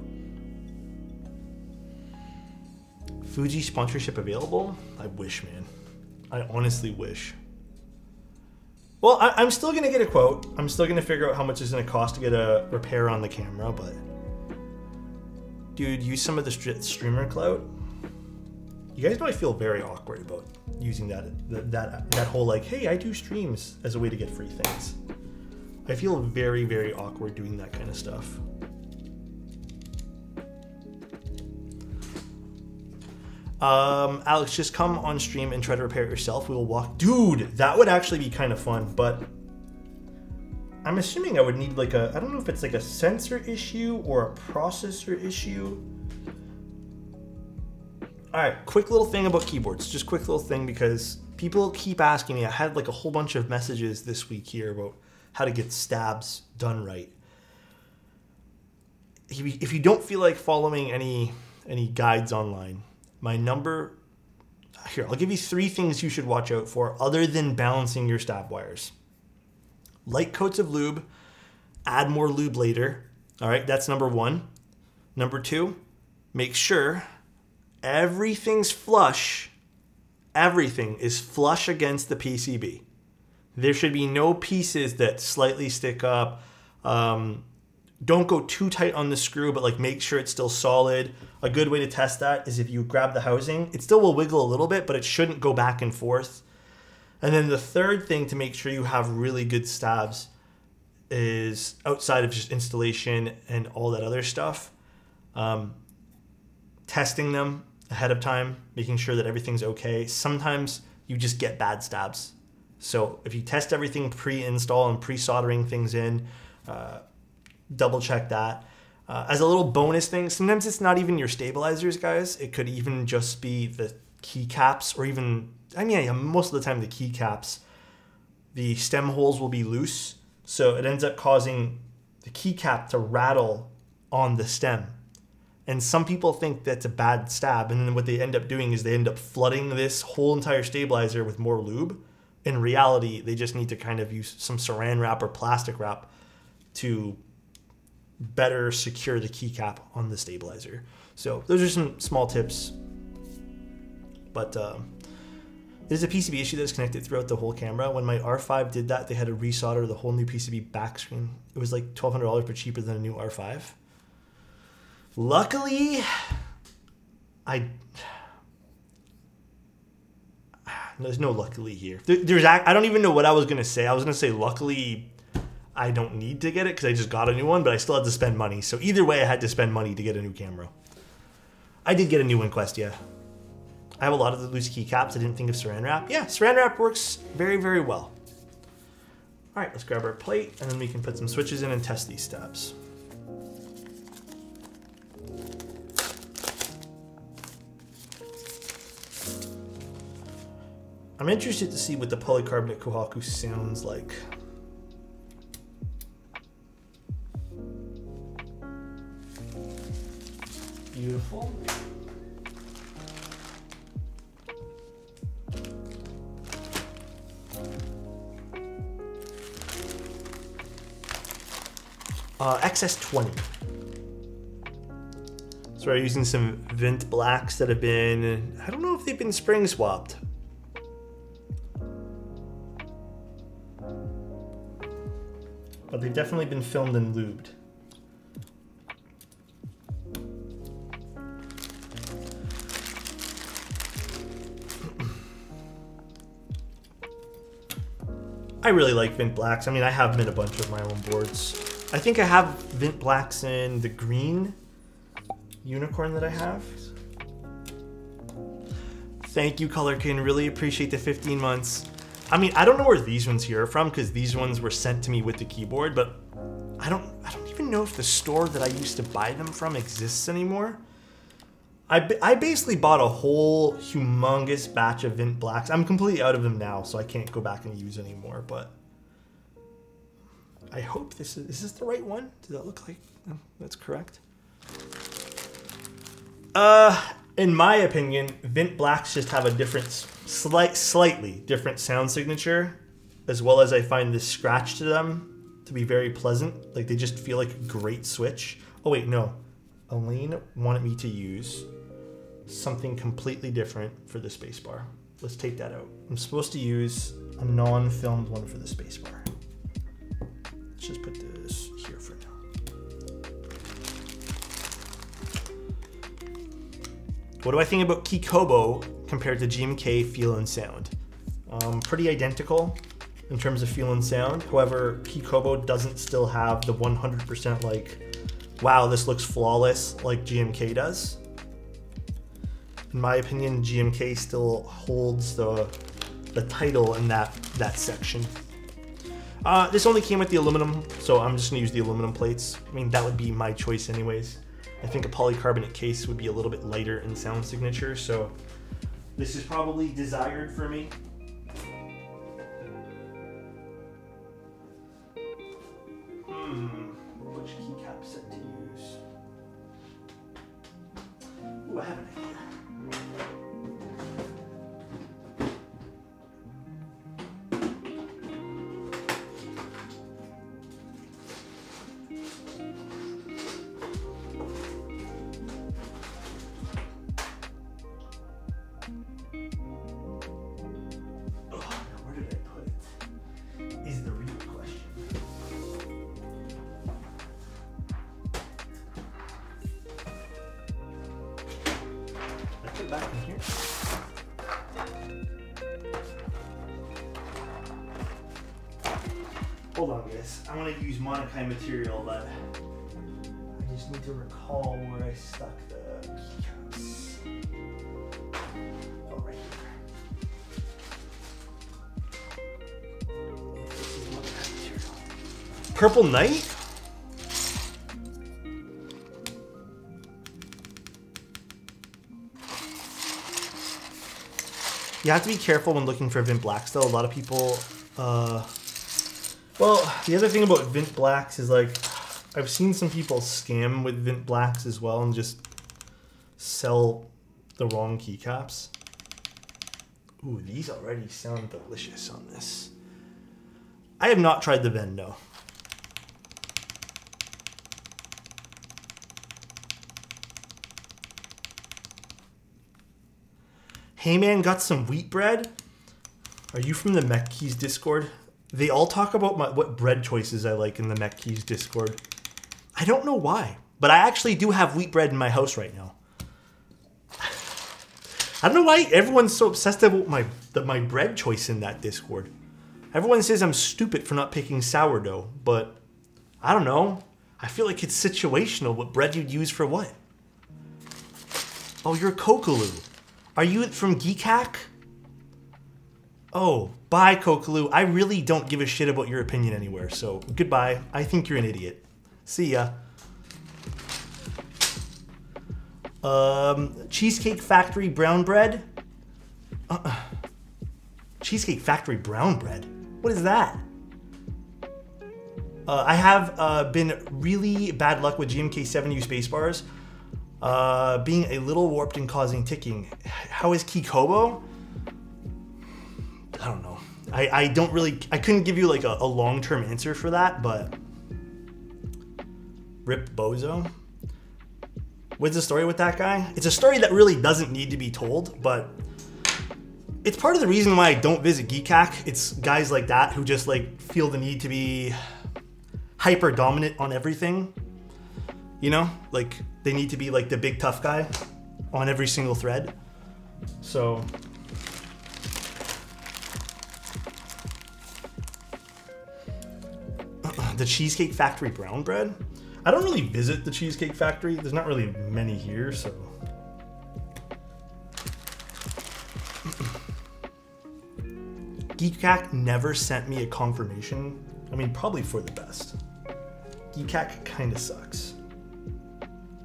Fuji sponsorship available? I wish, man. I honestly wish. Well, I'm still going to get a quote. I'm still going to figure out how much it's going to cost to get a repair on the camera, but... Dude, use some of the streamer clout. You guys know I feel very awkward about using that whole like, hey, I do streams as a way to get free things. I feel very, very awkward doing that kind of stuff. Alex, just come on stream and try to repair it yourself. We will walk. Dude, that would actually be kind of fun, but I'm assuming I would need like I don't know if it's like a sensor issue or a processor issue. All right, quick little thing about keyboards. Just quick little thing because people keep asking me. I had like a whole bunch of messages this week here about how to get stabs done right. If you don't feel like following any guides online, my number, here, I'll give you 3 things you should watch out for other than balancing your stab wires. Light coats of lube, add more lube later. All right, that's number 1. Number 2, make sure everything's flush. Everything is flush against the PCB. There should be no pieces that slightly stick up. Don't go too tight on the screw, but like make sure it's still solid. A good way to test that is if you grab the housing, it still will wiggle a little bit, but it shouldn't go back and forth. And then the third thing to make sure you have really good stabs is outside of just installation and all that other stuff, testing them ahead of time, making sure that everything's okay. Sometimes you just get bad stabs. So if you test everything pre-install and pre-soldering things in, double check that. As a little bonus thing, sometimes it's not even your stabilizers, guys. It could even just be the keycaps or even, I mean, yeah, most of the time the keycaps, the stem holes will be loose. So it ends up causing the keycap to rattle on the stem. And some people think that's a bad stab. And then what they end up doing is they end up flooding this whole entire stabilizer with more lube. In reality, they just need to kind of use some saran wrap or plastic wrap to better secure the keycap on the stabilizer. So those are some small tips. But there's a PCB issue that's connected throughout the whole camera. When my R5 did that, they had to resolder the whole new PCB back screen. It was like $1,200, but cheaper than a new R5. Luckily, there's no luckily here. I don't even know what I was gonna say. I was gonna say luckily I don't need to get it because I just got a new one, but I still had to spend money. So either way, I had to spend money to get a new camera. I did get a new Inquest, yeah. I have a lot of the loose keycaps. I didn't think of Saran wrap. Yeah, Saran wrap works very, very well. All right, let's grab our plate and then we can put some switches in and test these steps. I'm interested to see what the polycarbonate Kohaku sounds like. Beautiful. XS20. So we're using some Vint blacks that have been, I don't know if they've been spring swapped. But they've definitely been filmed and lubed. I really like Vint blacks. I mean, I have them in a bunch of my own boards. I think I have Vint blacks in the green unicorn that I have. Thank you, Colorkin. Really appreciate the 15 months. I mean, I don't know where these ones here are from because these ones were sent to me with the keyboard, but I don't even know if the store that I used to buy them from exists anymore. I basically bought a whole humongous batch of Vint blacks. I'm completely out of them now, so I can't go back and use anymore, but I hope is this the right one? Does that look like that's correct? In my opinion, Vint blacks just have a different, slightly different sound signature, as well as I find the scratch to them to be very pleasant. Like they just feel like a great switch. Oh wait, no. Elaine wanted me to use something completely different for the spacebar. Let's take that out. I'm supposed to use a non-filmed one for the spacebar. Let's just put this here for now. What do I think about Kikobo compared to GMK feel and sound? Pretty identical in terms of feel and sound. However, Kikobo doesn't still have the 100% like, wow, this looks flawless like GMK does. In my opinion, GMK still holds the title in that section. This only came with the aluminum, so I'm just gonna use the aluminum plates. I mean, that would be my choice anyways. I think a polycarbonate case would be a little bit lighter in sound signature, so this is probably desired for me. Which keycap set to use? Ooh, I have an idea. Back in here. Hold on, guys. I want to use Monokai material, but I just need to recall where I stuck the keycaps. Oh, right here. This is Monokai material. Purple Knight? You have to be careful when looking for Vint blacks though. A lot of people, well, the other thing about Vint blacks is like, I've seen some people scam with Vint blacks as well and just sell the wrong keycaps. Ooh, these already sound delicious on this. I have not tried the Vendo. Hey man, got some wheat bread? Are you from the Mech Keys Discord? They all talk about what bread choices I like in the Mech Keys Discord. I don't know why, but I actually do have wheat bread in my house right now. I don't know why everyone's so obsessed about my bread choice in that Discord. Everyone says I'm stupid for not picking sourdough, but I don't know. I feel like it's situational what bread you'd use for what. Oh, you're a Kohaku. Are you from Geekhack? Oh, bye, Kohaku. I really don't give a shit about your opinion anywhere, so goodbye. I think you're an idiot. See ya. Cheesecake Factory brown bread? Cheesecake Factory brown bread? What is that? I have been really bad luck with GMK7U spacebars. Being a little warped and causing ticking. How is Kikobo? I don't know. I don't really, I couldn't give you like a long-term answer for that, but Rip Bozo. What's the story with that guy? It's a story that really doesn't need to be told, but it's part of the reason why I don't visit Geekhack. It's guys like that who just like feel the need to be hyper dominant on everything. You know, like they need to be like the big tough guy on every single thread. So the Cheesecake Factory brown bread? I don't really visit the Cheesecake Factory. There's not really many here, so. Geekhack never sent me a confirmation. I mean, probably for the best. Geekhack kind of sucks.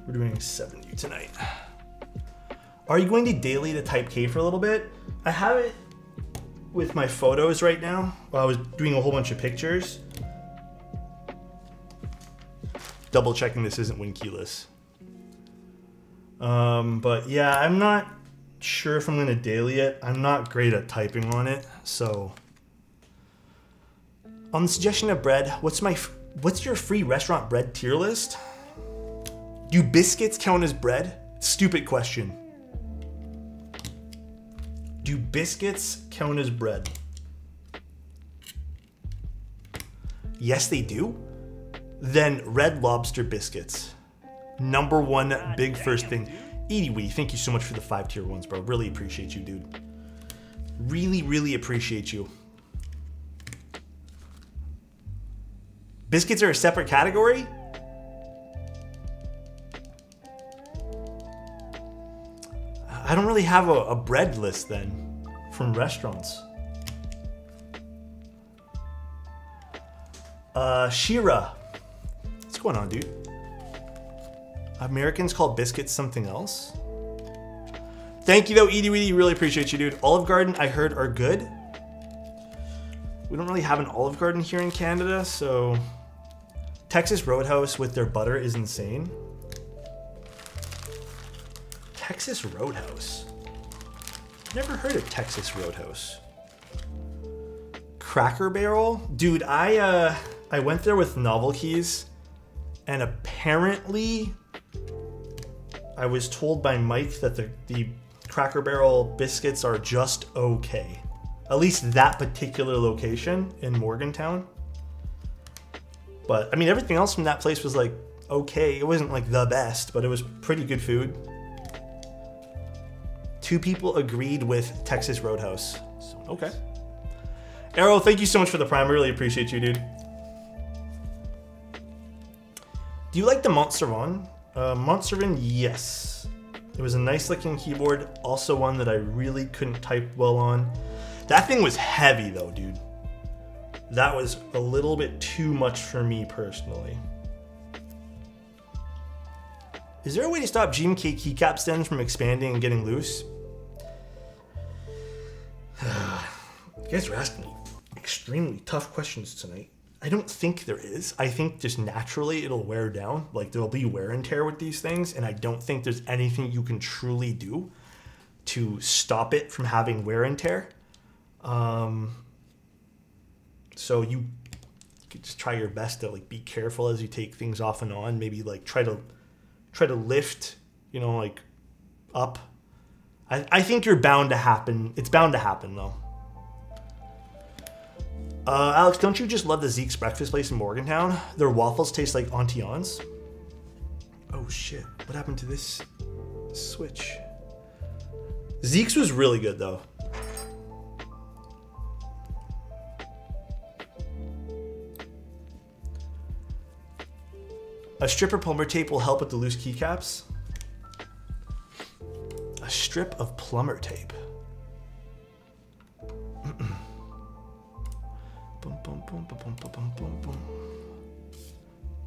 We're doing 7U tonight. Are you going to daily to Type K for a little bit? I have it with my photos right now. While I was doing a whole bunch of pictures. Double checking this isn't Winkeyless. But yeah, I'm not sure if I'm going to daily it. I'm not great at typing on it, so. On the suggestion of bread, what's your free restaurant bread tier list? Do biscuits count as bread? Stupid question. Do biscuits count as bread? Yes, they do. Then Red Lobster biscuits. Number one big first thing. Edie Wee, thank you so much for the 5 tier ones, bro. Really appreciate you, dude. Really, really appreciate you. Biscuits are a separate category? I don't really have a bread list then from restaurants. Shira. What's going on, dude? Americans call biscuits something else? Thank you, though, Edie Weedy. Really appreciate you, dude. Olive Garden, I heard, are good. We don't really have an Olive Garden here in Canada, so Texas Roadhouse with their butter is insane. Texas Roadhouse. Never heard of Texas Roadhouse. Cracker Barrel? Dude, I went there with Novel Keys. And apparently, I was told by Mike that the Cracker Barrel biscuits are just okay. At least that particular location in Morgantown. But, I mean, everything else from that place was, like, okay. It wasn't, like, the best, but it was pretty good food. 2 people agreed with Texas Roadhouse. So, okay. Arrow, thank you so much for the Prime. I really appreciate you, dude. Do you like the Montserrat? Montserrat, yes. It was a nice looking keyboard. Also one that I really couldn't type well on. That thing was heavy though, dude. That was a little bit too much for me personally. Is there a way to stop GMK keycap stems from expanding and getting loose? You guys are asking me extremely tough questions tonight. I don't think there is. I think just naturally it'll wear down. Like there'll be wear and tear with these things, and I don't think there's anything you can truly do to stop it from having wear and tear. So you could just try your best to like be careful as you take things off and on. Maybe like try to lift, you know, like up I think you're bound to happen. It's bound to happen though. Alex, don't you just love the Zeke's breakfast place in Morgantown? Their waffles taste like Auntie Anne's. Oh shit, what happened to this switch? Zeke's was really good though. A strip of plumber tape will help with the loose keycaps. A strip of plumber tape.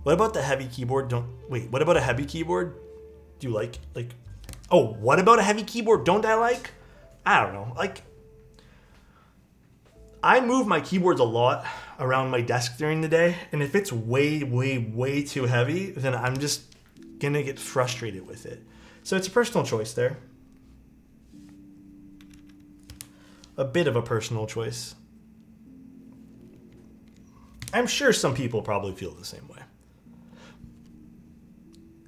What about the heavy keyboard? Wait, what about a heavy keyboard? Do you like, oh, what about a heavy keyboard? Don't I like? I don't know. Like, I move my keyboards a lot around my desk during the day, and if it's way, way, way too heavy, then I'm just gonna get frustrated with it. So it's a personal choice there. A bit of a personal choice. I'm sure some people probably feel the same way.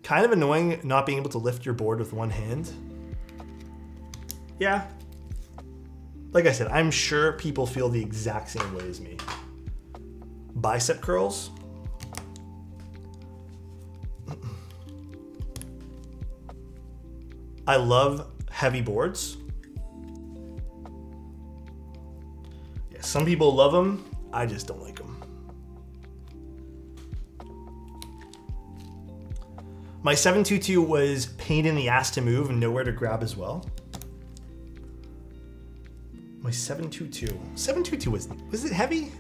Kind of annoying not being able to lift your board with one hand. Yeah. Like I said, I'm sure people feel the exact same way as me. Bicep curls. I love heavy boards. Yeah, some people love them. I just don't like them. My 722 was pain in the ass to move and nowhere to grab as well. My 722. 722 was it heavy?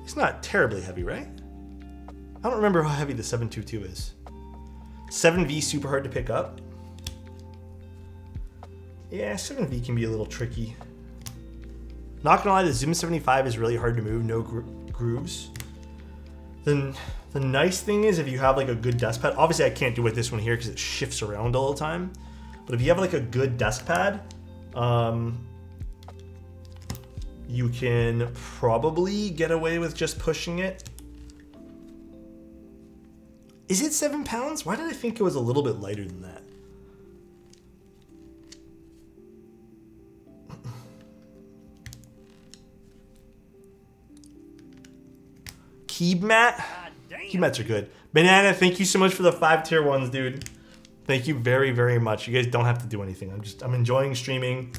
It's not terribly heavy, right? I don't remember how heavy the 722 is. 7V super hard to pick up. Yeah, 7V can be a little tricky. Not gonna lie, the Zoom 75 is really hard to move, no grooves. Then the nice thing is if you have like a good desk pad, obviously I can't do it with this one here because it shifts around all the time. But if you have like a good desk pad, you can probably get away with just pushing it. Is it 7 pounds? Why did I think it was a little bit lighter than that? Keeb mat? Keeb mats are good. Banana, thank you so much for the 5 tier 1s, dude. Thank you very, very much. You guys don't have to do anything. I'm enjoying streaming.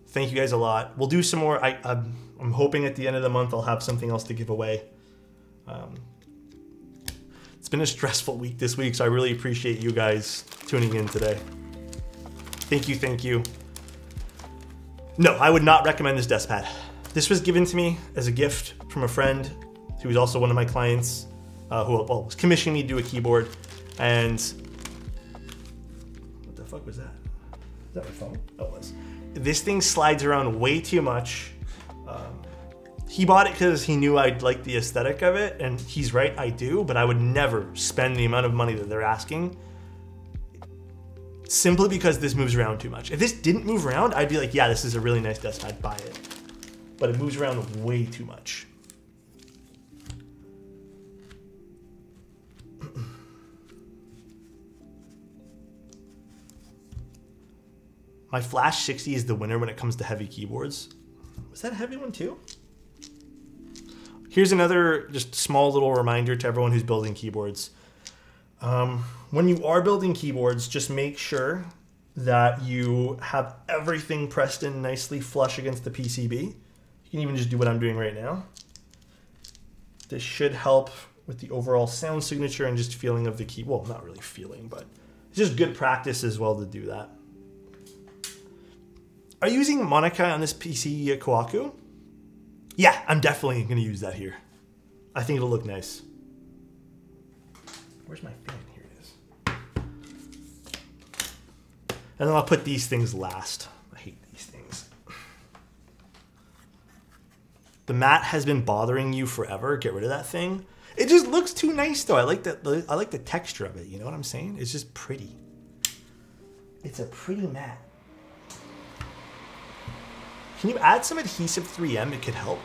Thank you guys a lot. We'll do some more. I'm hoping at the end of the month I'll have something else to give away. It's been a stressful week this week, so I really appreciate you guys tuning in today. Thank you, thank you. No, I would not recommend this desk pad. This was given to me as a gift from a friend who was also one of my clients who was commissioning me to do a keyboard. And what the fuck was that? Is that my phone? Oh, it was. This thing slides around way too much. He bought it because he knew I'd like the aesthetic of it, and he's right, I do, but I would never spend the amount of money that they're asking simply because this moves around too much. If this didn't move around, I'd be like, yeah, this is a really nice desk pad, buy it. But it moves around way too much. My Flash 60 is the winner when it comes to heavy keyboards. Was that a heavy one too? Here's another just small little reminder to everyone who's building keyboards. When you are building keyboards, just make sure that you have everything pressed in nicely flush against the PCB. You can even just do what I'm doing right now. This should help with the overall sound signature and just feeling of the key. Well, not really feeling, but it's just good practice as well to do that. Are you using Monica on this PC at Kohaku? Yeah, I'm definitely going to use that here. I think it'll look nice. Where's my fan? Here it is. And then I'll put these things last. I hate these things. The mat has been bothering you forever. Get rid of that thing. It just looks too nice though. I like the texture of it. You know what I'm saying? It's just pretty. It's a pretty mat. Can you add some adhesive 3M? It could help.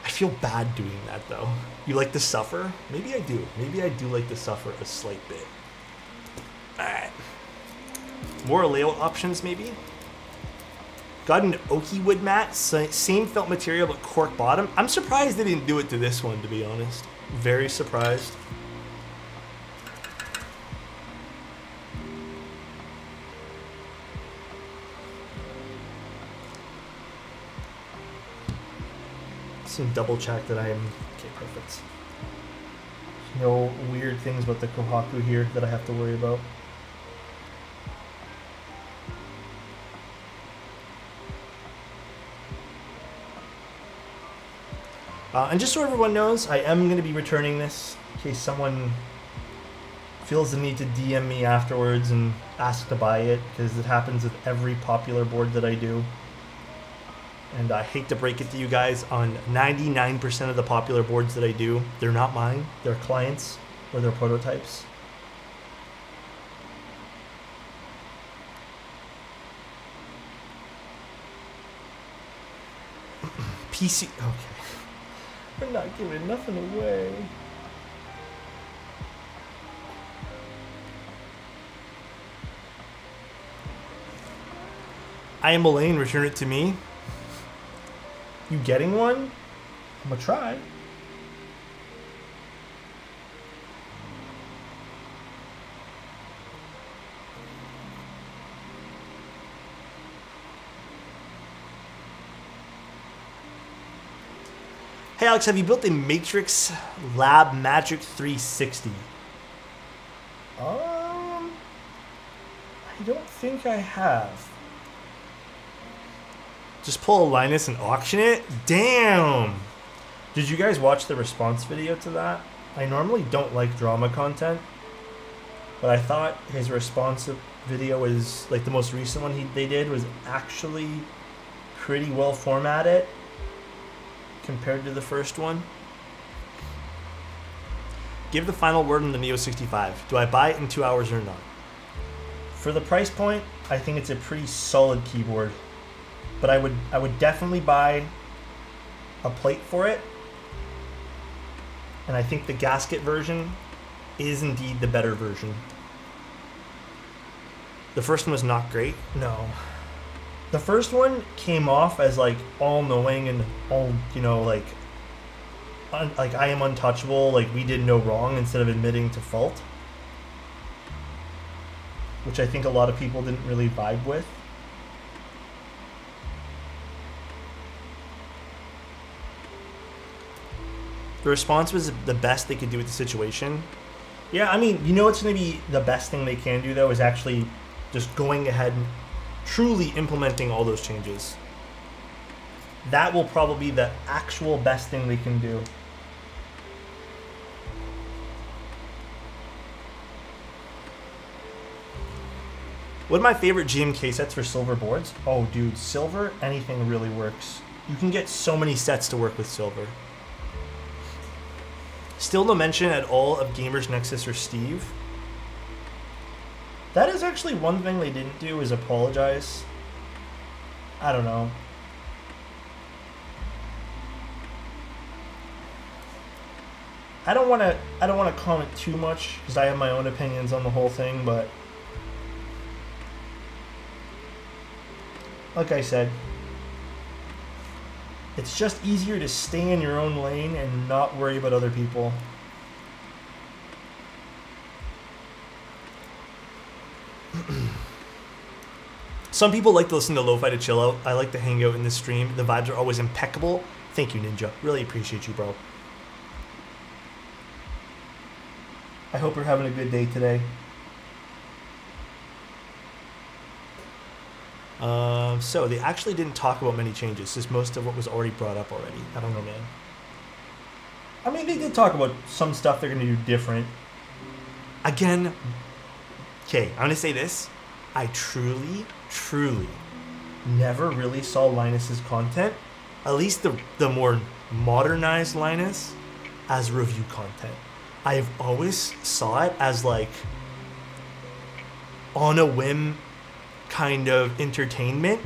I feel bad doing that though. You like to suffer? Maybe I do. Maybe I do like to suffer a slight bit. Alright. More layout options, maybe? Got an oaky wood mat, same felt material but cork bottom. I'm surprised they didn't do it to this one, to be honest. Very surprised. Some double check that I am okay. Perfect. No weird things about the Kohaku here that I have to worry about. And just so everyone knows, I am going to be returning this in case someone feels the need to DM me afterwards and ask to buy it, because it happens with every popular board that I do. And I hate to break it to you guys, on 99% of the popular boards that I do, they're not mine, they're clients or they're prototypes. PC, okay. We're not giving nothing away. I am Elaine, return it to me. You getting one? I'm gonna try. Hey Alex, have you built a Matrix Lab Magic 360? I don't think I have. Just pull a Linus and auction it? Damn! Did you guys watch the response video to that? I normally don't like drama content, but I thought his response video was, like the most recent one they did, was actually pretty well formatted compared to the first one. Give the final word on the Neo 65. Do I buy it in 2 hours or not? For the price point, I think it's a pretty solid keyboard. But I would definitely buy a plate for it. And I think the gasket version is indeed the better version. The first one was not great. No. The first one came off as like all-knowing and all, you know, like I am untouchable, like we did no wrong, instead of admitting to fault. Which I think a lot of people didn't really vibe with. The response was the best they could do with the situation. Yeah, I mean, you know what's going to be the best thing they can do, though, is actually just going ahead and truly implementing all those changes. That will probably be the actual best thing they can do. One of my favorite GMK sets for silver boards. Oh, dude, silver, anything really works. You can get so many sets to work with silver. Still no mention at all of Gamers Nexus or Steve. That is actually one thing they didn't do, is apologize. I don't know. I don't want to comment too much because I have my own opinions on the whole thing, but like I said, it's just easier to stay in your own lane and not worry about other people. Some people like to listen to lo-fi to chill out. I like to hang out in the stream. The vibes are always impeccable. Thank you, Ninja. Really appreciate you, bro. I hope you're having a good day today. So they actually didn't talk about many changes, just most of what was already brought up already. I don't know, man. I mean, they did talk about some stuff they're going to do different. Again, okay, I'm going to say this. I truly never really saw Linus's content, at least the more modernized Linus, as review content. I've always saw it as like on a whim kind of entertainment.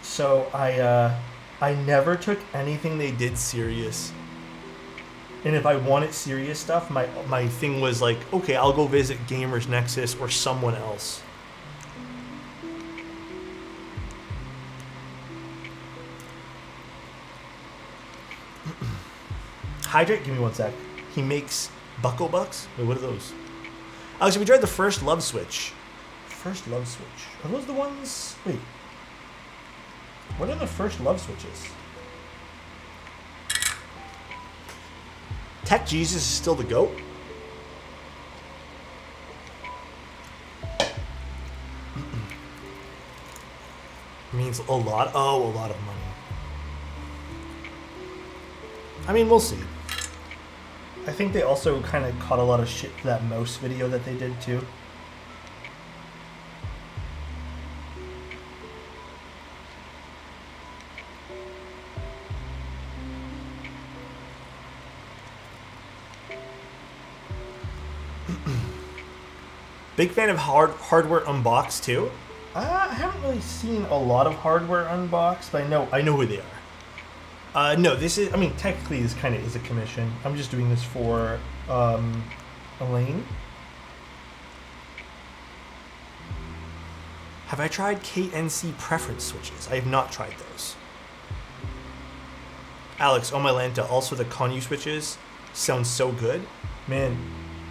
So I never took anything they did serious. And if I wanted serious stuff, my thing was like, okay, I'll go visit Gamers Nexus or someone else. Hydrate, give me 1 sec. He makes Buckle Bucks? Wait, what are those? Alex, have we tried the first Love Switch? First Love Switch. Are those the ones? Wait. What are the first Love Switches? Tech Jesus is still the GOAT? Means a lot. Oh, a lot of money. I mean, we'll see. I think they also kind of caught a lot of shit for that mouse video that they did too. Big fan of hardware unboxed too. I haven't really seen a lot of hardware unboxed, but I know who they are. No, this is, I mean, technically this kind of is a commission. I'm just doing this for Elaine. Have I tried KNC preference switches? I have not tried those. Alex, oh my Lanta, also the Konyu switches sound so good. Man,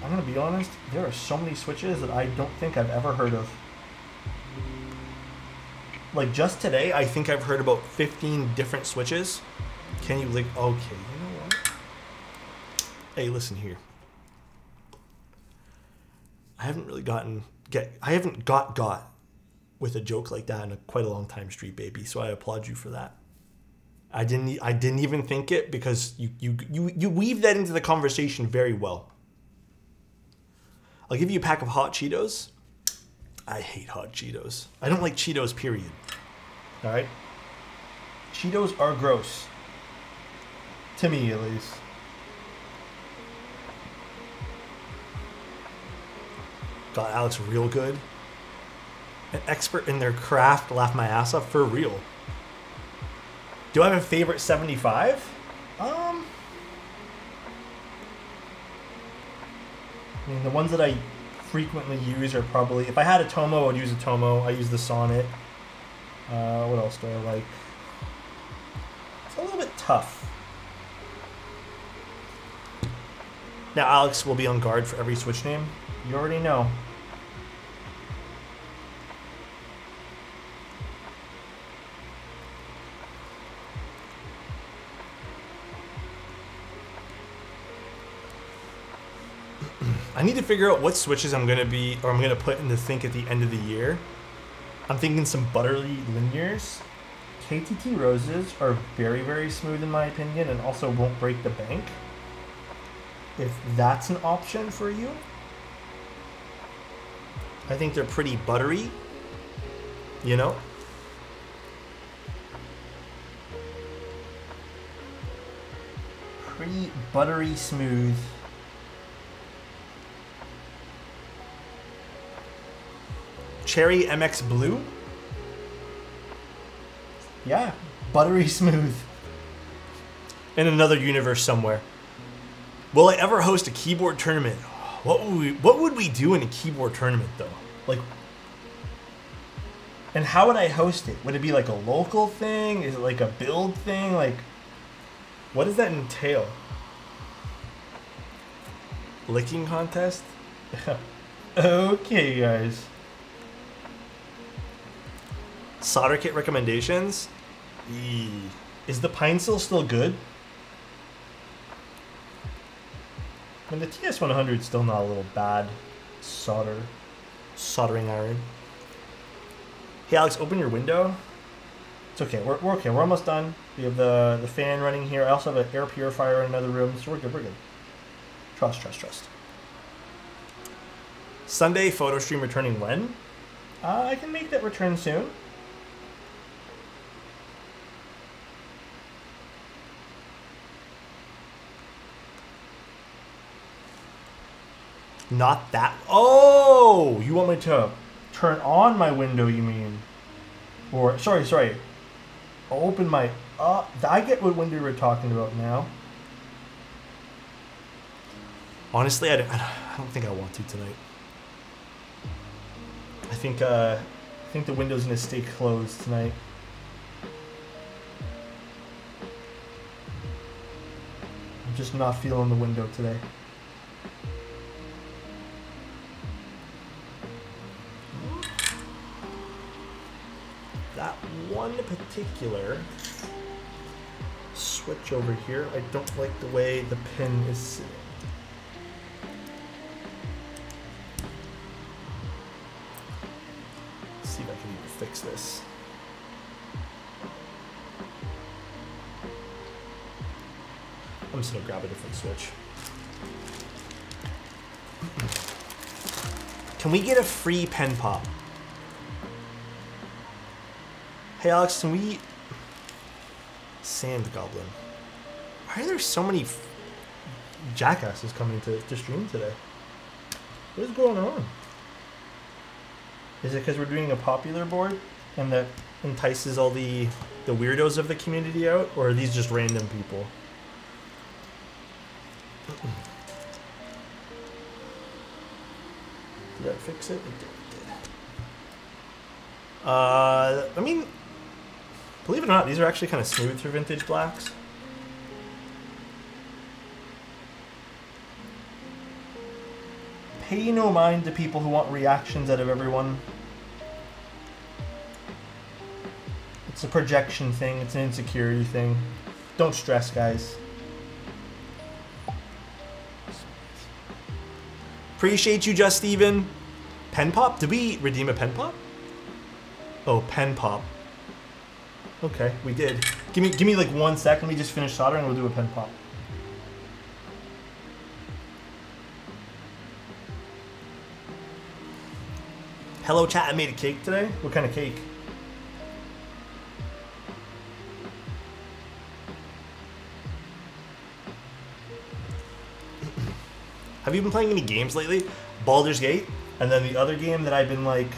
I'm gonna be honest, there are so many switches that I don't think I've ever heard of. Like just today, I think I've heard about 15 different switches. Can you like, okay, you know what? Hey, listen here. I haven't really I haven't got with a joke like that in quite a long time, Street Baby, so I applaud you for that. I didn't even think it because you weave that into the conversation very well. I'll give you a pack of hot Cheetos. I hate hot Cheetos. I don't like Cheetos, period. All right? Cheetos are gross. To me, at least. Got Alex real good. An expert in their craft, laugh my ass off for real. Do I have a favorite 75? I mean, the ones that I frequently use are probably, if I had a Tomo, I'd use a Tomo. I use the Sonnet. What else do I like? It's a little bit tough. Now Alex will be on guard for every Switch name. You already know. I need to figure out what switches I'm gonna put in the think at the end of the year. I'm thinking some buttery linears. KTT roses are very, very smooth in my opinion and also won't break the bank. If that's an option for you. I think they're pretty buttery, you know? Pretty buttery smooth. Cherry MX Blue? Yeah, buttery smooth. In another universe somewhere. Will I ever host a keyboard tournament? What would we do in a keyboard tournament though? Like, and how would I host it? Would it be like a local thing? Is it like a build thing? Like, what does that entail? Licking contest? Okay, guys. Solder kit recommendations? Is the pine still good? I mean, the TS100 is still not a little bad soldering iron. Hey Alex, open your window. It's okay, we're okay, we're almost done. We have the fan running here. I also have an air purifier in another room, so we're good. Trust. Sunday photo stream returning when? I can make that return soon. Not that. Oh, you want me to turn on my window, you mean? Or, sorry. I'll open my, I get what window we're talking about now. Honestly, I don't think I want to tonight. I think the window's gonna stay closed tonight. I'm just not feeling the window today. That one particular switch over here, I don't like the way the pin is sitting. Let's see if I can even fix this. I'm just gonna grab a different switch. Can we get a free pen pop? Hey Alex, can we... Sand Goblin. Why are there so many jackasses coming to stream today? What is going on? Is it because we're doing a popular board and that entices all the weirdos of the community out? Or are these just random people? Did that fix it? It did. I mean... Believe it or not, these are actually kind of smooth for vintage blacks. Pay no mind to people who want reactions out of everyone. It's a projection thing, it's an insecurity thing. Don't stress, guys. Appreciate you, Just Steven. Pen pop? Did we redeem a pen pop? Oh, pen pop. Okay, we did. Give me like 1 second. Let me just finish soldering and we'll do a pen pop. Hello chat, I made a cake today. What kind of cake? Have you been playing any games lately? Baldur's Gate, and then the other game that I've been like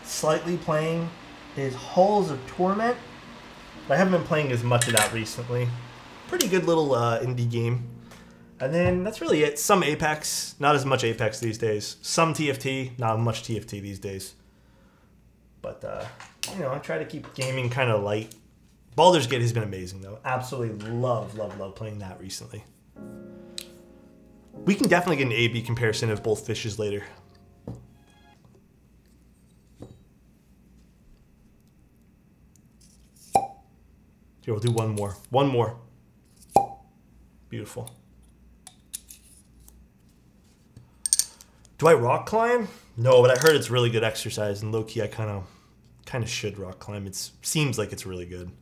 slightly playing is Halls of Torment. I haven't been playing as much of that recently. Pretty good little indie game. And then that's really it. Some Apex, not as much Apex these days. Some TFT, not much TFT these days. But, you know, I try to keep gaming kind of light. Baldur's Gate has been amazing, though. Absolutely love playing that recently. We can definitely get an A-B comparison of both fishes later. Here, we'll do one more. One more. Beautiful. Do I rock climb? No, but I heard it's really good exercise, and low-key I kind of should rock climb. It seems like it's really good.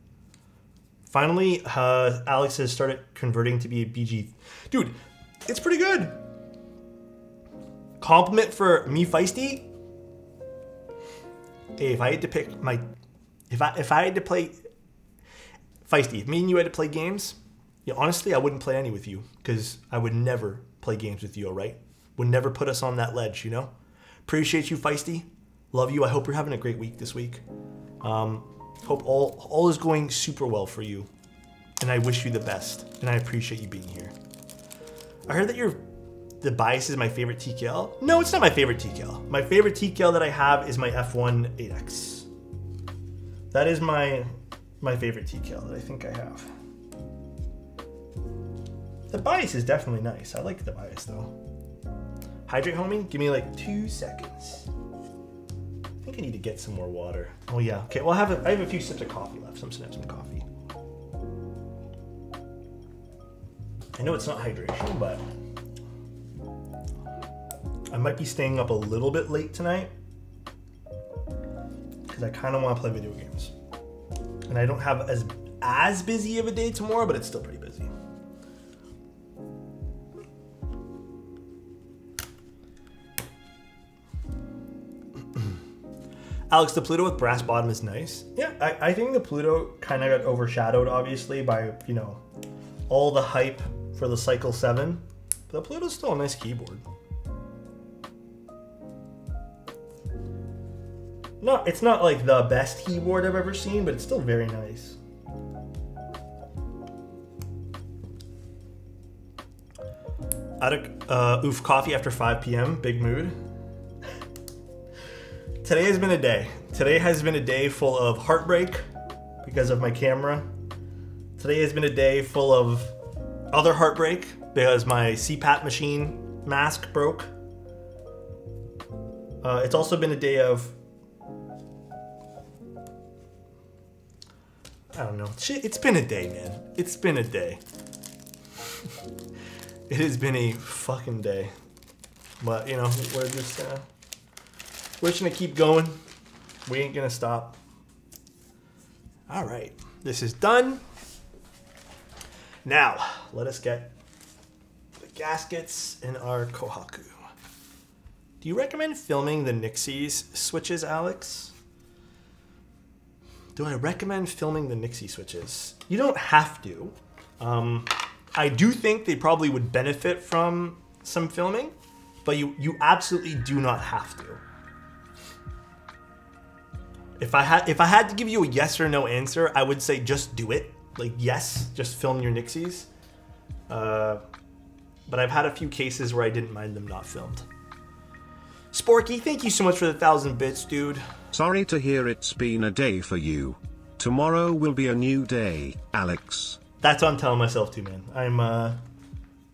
Finally, Alex has started converting to be a BG. Dude, it's pretty good. Compliment for me, Feisty. Hey, if I had to pick my, if I had to play, Feisty, if me and you had to play games, yeah, honestly, I wouldn't play any with you because I would never play games with you. All right, would never put us on that ledge, you know. Appreciate you, Feisty. Love you. I hope you're having a great week this week. Hope all is going super well for you, and I wish you the best. And I appreciate you being here. I heard that the bias is my favorite TKL. No, it's not my favorite TKL. My favorite TKL that I have is my F1 8X. That is my favorite TKL that I think I have. The bias is definitely nice. I like the bias though. Hydrate, homie. Give me like 2 seconds. I think I need to get some more water. Oh yeah. Okay. Well, I have a few sips of coffee left. So I'm just gonna have some coffee. I know it's not hydration, but I might be staying up a little bit late tonight because I kind of want to play video games, and I don't have as busy of a day tomorrow, but it's still pretty busy. Alex, the Pluto with brass bottom is nice. Yeah, I think the Pluto kind of got overshadowed, obviously, by, you know, all the hype for the Cycle 7. But the Pluto's still a nice keyboard. No, it's not like the best keyboard I've ever seen, but it's still very nice. Oof, coffee after 5 p.m. Big mood. Today has been a day. Today has been a day full of heartbreak because of my camera. Today has been a day full of other heartbreak because my CPAP machine mask broke. It's also been a day of, I don't know. Shit, it's been a day, man. It's been a day. It has been a fucking day. But, you know, we're just gonna keep going. We ain't gonna stop. All right, this is done. Now, let us get the gaskets in our Kohaku. Do you recommend filming the Nixies switches, Alex? Do I recommend filming the Nixie switches? You don't have to. I do think they probably would benefit from some filming, but you absolutely do not have to. If I had to give you a yes or no answer, I would say just do it. Like, yes, just film your Nixies. But I've had a few cases where I didn't mind them not filmed. Sporky, thank you so much for the 1,000 bits, dude. Sorry to hear it's been a day for you. Tomorrow will be a new day, Alex. That's what I'm telling myself too, man. I'm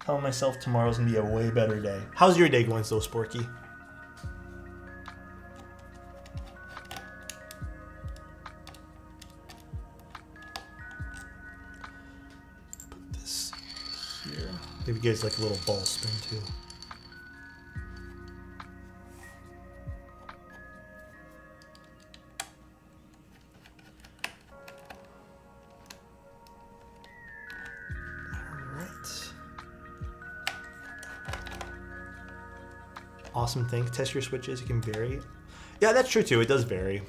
telling myself tomorrow's gonna be a way better day. How's your day going, so Sporky? Put this here. Give you guys like a little ball spin too. Awesome thing. Test your switches. It can vary. Yeah, that's true too. It does vary.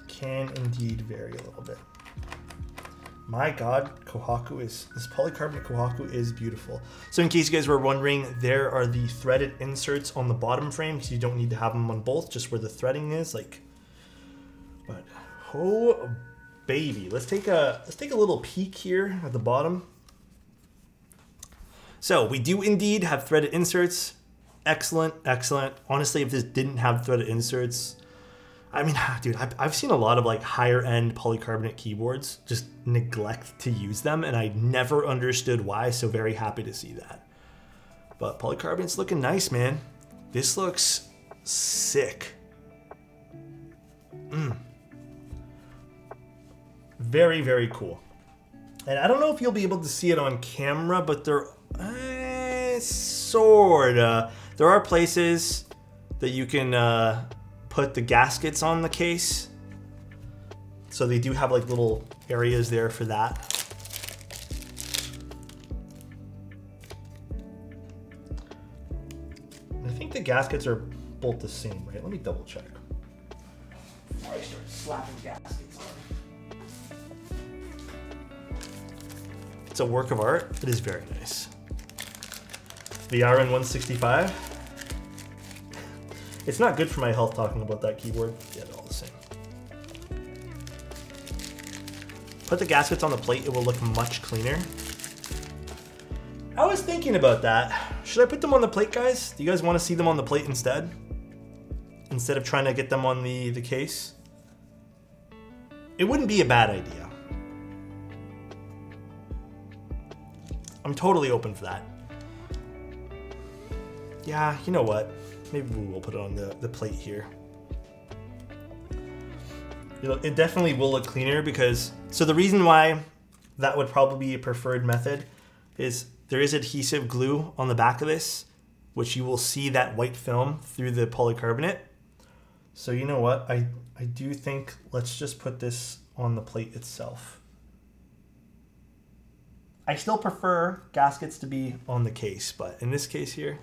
Can indeed vary a little bit. My God, this polycarbonate Kohaku is beautiful. So in case you guys were wondering, there are the threaded inserts on the bottom frame because you don't need to have them on both, just where the threading is. Like, but oh baby, let's take a little peek here at the bottom. So we do indeed have threaded inserts. Excellent, excellent. Honestly, if this didn't have threaded inserts, I mean, dude, I've seen a lot of like higher end polycarbonate keyboards just neglect to use them, and I never understood why, so very happy to see that. But polycarbonate's looking nice, man. This looks sick. Very, very cool. And I don't know if you'll be able to see it on camera, but there sorta. There are places that you can put the gaskets on the case. So they do have like little areas there for that. I think the gaskets are both the same, right? Let me double check before I start slapping gaskets on. It's a work of art. It is very nice. VR in 165. It's not good for my health talking about that keyboard. Yeah, they're all the same. Put the gaskets on the plate, it will look much cleaner. I was thinking about that. Should I put them on the plate, guys? Do you guys want to see them on the plate instead? Instead of trying to get them on the case? It wouldn't be a bad idea. I'm totally open for that. Yeah, you know what? Maybe we will put it on the plate here. You know, it definitely will look cleaner because... So the reason why that would probably be a preferred method is there is adhesive glue on the back of this, which you will see that white film through the polycarbonate. So you know what? I do think let's just put this on the plate itself. I still prefer gaskets to be on the case, but in this case here,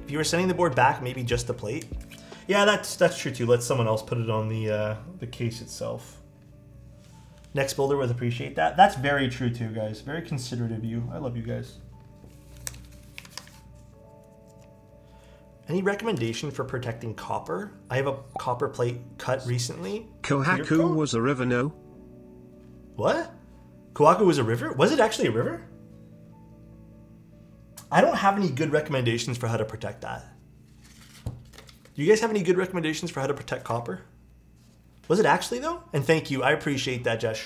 if you were sending the board back, maybe just the plate. Yeah, that's true too. Let someone else put it on the case itself. Next builder would appreciate that. That's very true too, guys. Very considerate of you. I love you guys. Any recommendation for protecting copper? I have a copper plate cut recently. Kohaku was a river, no? What? Kohaku was a river? Was it actually a river? I don't have any good recommendations for how to protect that. Do you guys have any good recommendations for how to protect copper? Was it actually though? And thank you, I appreciate that, Jesh.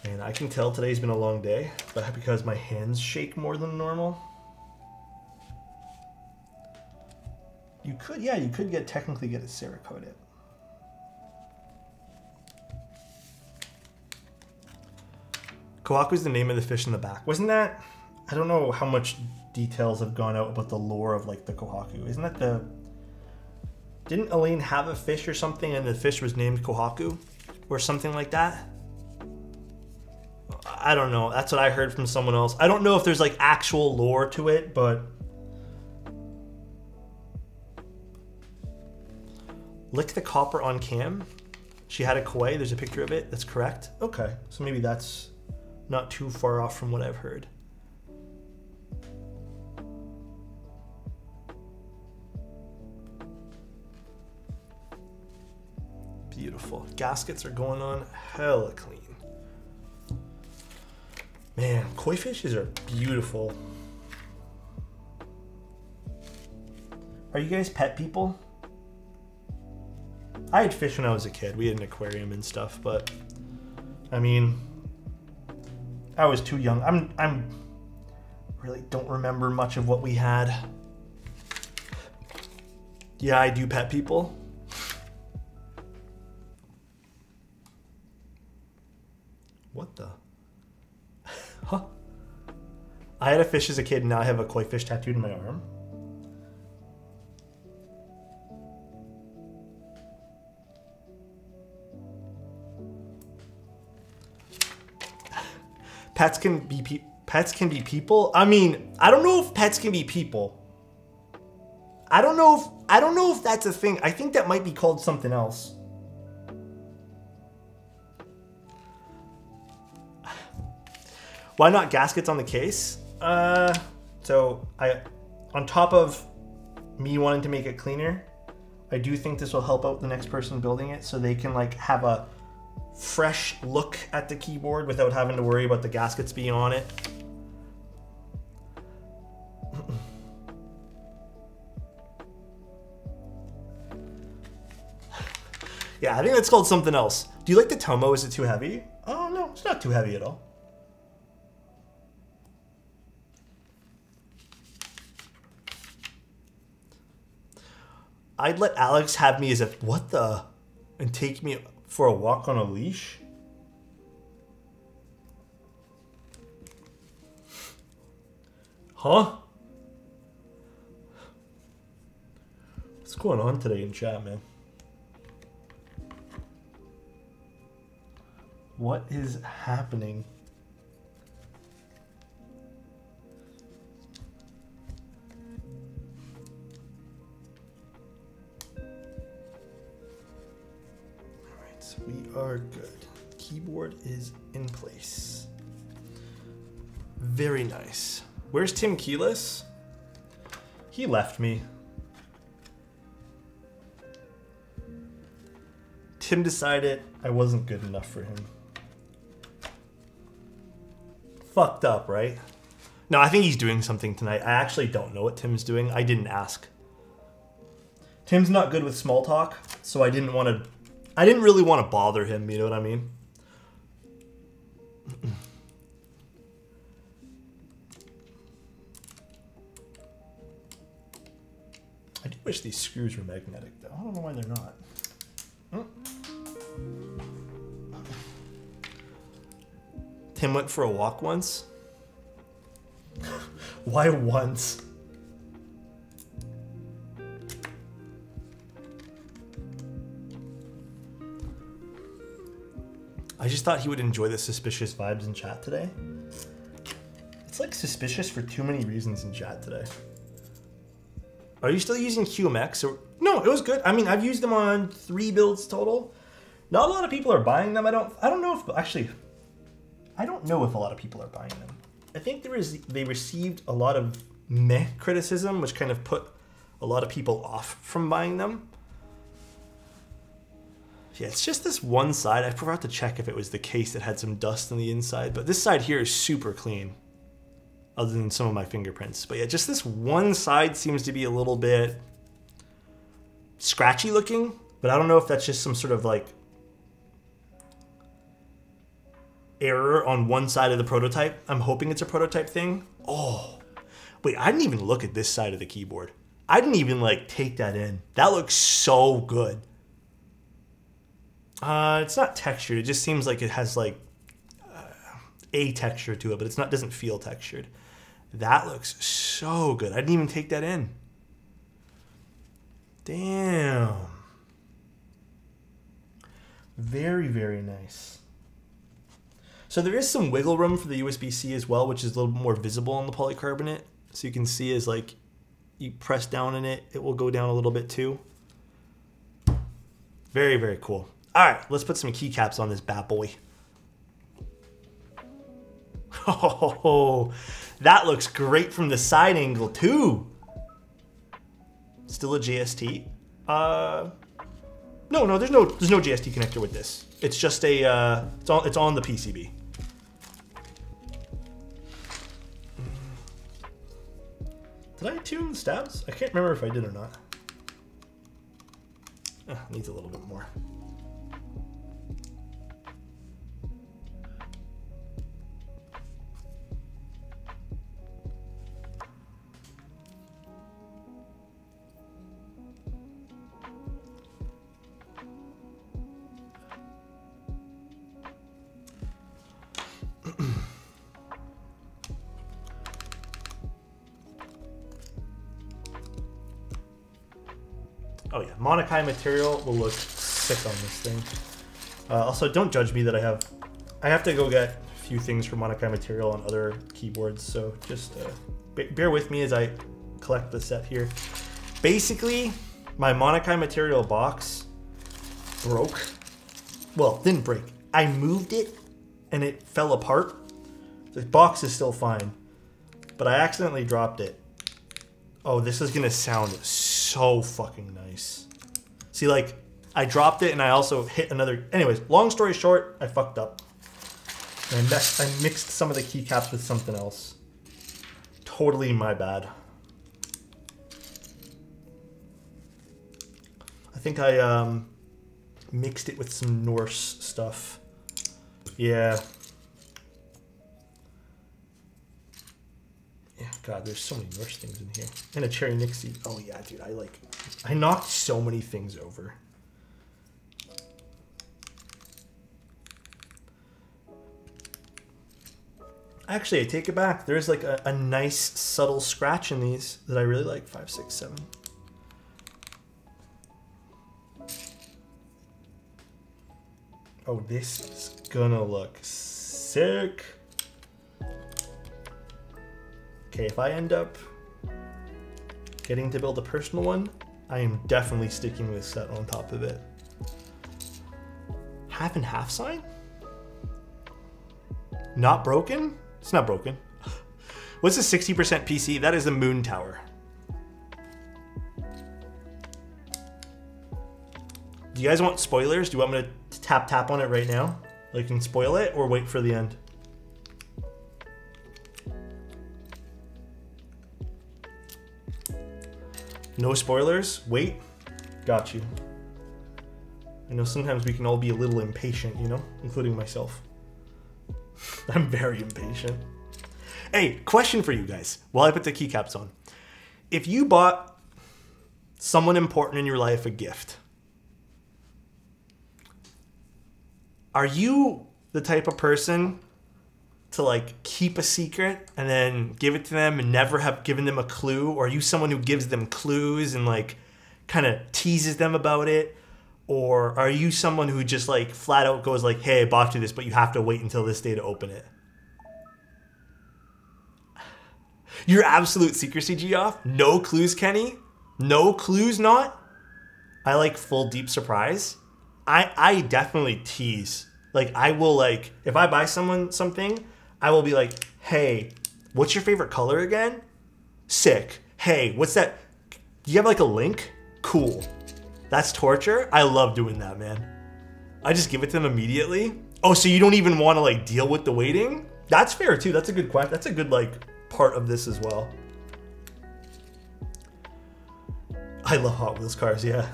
And I can tell today's been a long day, but because my hands shake more than normal. You could, yeah, you could technically get it Cerakoted. Kohaku is the name of the fish in the back. Wasn't that, I don't know how much details have gone out about the lore of like the Kohaku. Isn't that the, didn't Elaine have a fish or something and the fish was named Kohaku? Or something like that? I don't know. That's what I heard from someone else. I don't know if there's like actual lore to it, but lick the copper on cam. She had a koi. There's a picture of it. That's correct. Okay. So maybe that's not too far off from what I've heard. Beautiful. Gaskets are going on hella clean. Man, koi fishes are beautiful. Are you guys pet people? I had fish when I was a kid. We had an aquarium and stuff, but I mean, I was too young. I'm really don't remember much of what we had. Yeah, I do pet people. What the? Huh? I had a fish as a kid and now I have a koi fish tattooed in my arm. Pets can be people. I mean, I don't know if pets can be people. I don't know if that's a thing. I think that might be called something else. Why not gaskets on the case? So on top of me wanting to make it cleaner, I do think this will help out the next person building it so they can like have a fresh look at the keyboard without having to worry about the gaskets being on it. Yeah, I think that's called something else. Do you like the Tomo? Is it too heavy? Oh no, it's not too heavy at all. I'd let Alex have me as if, what the? And take me for a walk on a leash? Huh? What's going on today in chat, man? What is happening? We are good. Keyboard is in place. Very nice. Where's Tim Keyless? He left me. Tim decided I wasn't good enough for him. Fucked up, right? No, I think he's doing something tonight. I actually don't know what Tim's doing. I didn't ask. Tim's not good with small talk, so I didn't really want to bother him, you know what I mean? I do wish these screws were magnetic, though. I don't know why they're not. Tim went for a walk once. Why once? I just thought he would enjoy the suspicious vibes in chat today. It's like suspicious for too many reasons in chat today. Are you still using QMX? Or no, it was good. I mean, I've used them on 3 builds total. Not a lot of people are buying them. I don't know if actually I don't know if a lot of people are buying them. I think they received a lot of meh criticism, which kind of put a lot of people off from buying them. Yeah, it's just this one side. I forgot to check if it was the case that had some dust on the inside, but this side here is super clean, other than some of my fingerprints. But yeah, just this one side seems to be a little bit scratchy looking, but I don't know if that's just some sort of like error on one side of the prototype. I'm hoping it's a prototype thing. Oh, wait, I didn't even look at this side of the keyboard. I didn't even like take that in. That looks so good. It's not textured. It just seems like it has like a texture to it, but it's not, doesn't feel textured. That looks so good. I didn't even take that in. Damn. Very, very nice. So there is some wiggle room for the USB-C as well, which is a little more visible on the polycarbonate. So you can see as like you press down in it, it will go down a little bit too. Very, very cool. All right, let's put some keycaps on this bad boy. Oh, that looks great from the side angle too. Still a JST? No, there's no JST connector with this. It's just a it's on the PCB. Did I tune the stabs? I can't remember if I did or not. Needs a little bit more. Oh yeah, Monokai material will look sick on this thing. Also, don't judge me that I have to go get a few things for Monokai material on other keyboards, so just bear with me as I collect the set here. Basically, my Monokai material box broke. Well, didn't break. I moved it and it fell apart. The box is still fine, but I accidentally dropped it. Oh, this is gonna sound so fucking nice. See, like, I dropped it and I also hit another... Anyways, long story short, I fucked up. And I mixed some of the keycaps with something else. Totally my bad. I think I mixed it with some Norse stuff. Yeah. Yeah, God, there's so many Norse things in here. And a cherry Nixie. Oh yeah, dude, I knocked so many things over. Actually, I take it back. There's like a nice subtle scratch in these that I really like. 5, 6, 7. Oh, this is gonna look sick. Okay, if I end up getting to build a personal one, I am definitely sticking this set on top of it. Half and half sign? Not broken? It's not broken. What's the 60% PC? That is the Moon Tower. Do you guys want spoilers? Do you want me to tap on it right now? Like, and spoil it, or wait for the end? No spoilers? Wait. Got you. I know sometimes we can all be a little impatient, you know? Including myself. I'm very impatient. Hey, question for you guys while I put the keycaps on. If you bought someone important in your life a gift, are you the type of person to like keep a secret and then give it to them and never have given them a clue? Or are you someone who gives them clues and like kind of teases them about it? Or are you someone who just like flat out goes like, hey, I bought you this, but you have to wait until this day to open it? Your absolute secrecy, Geoff? No clues, Kenny? No clues, not? I like full deep surprise. I definitely tease Like, I will, like, if I buy someone something, I will be like, hey, what's your favorite color again? Sick. Hey, what's that? Do you have, like, a link? Cool. That's torture? I love doing that, man. I just give it to them immediately. Oh, so you don't even want to, like, deal with the waiting? That's fair, too. That's a good question. That's a good, like, part of this as well. I love Hot Wheels cars, yeah.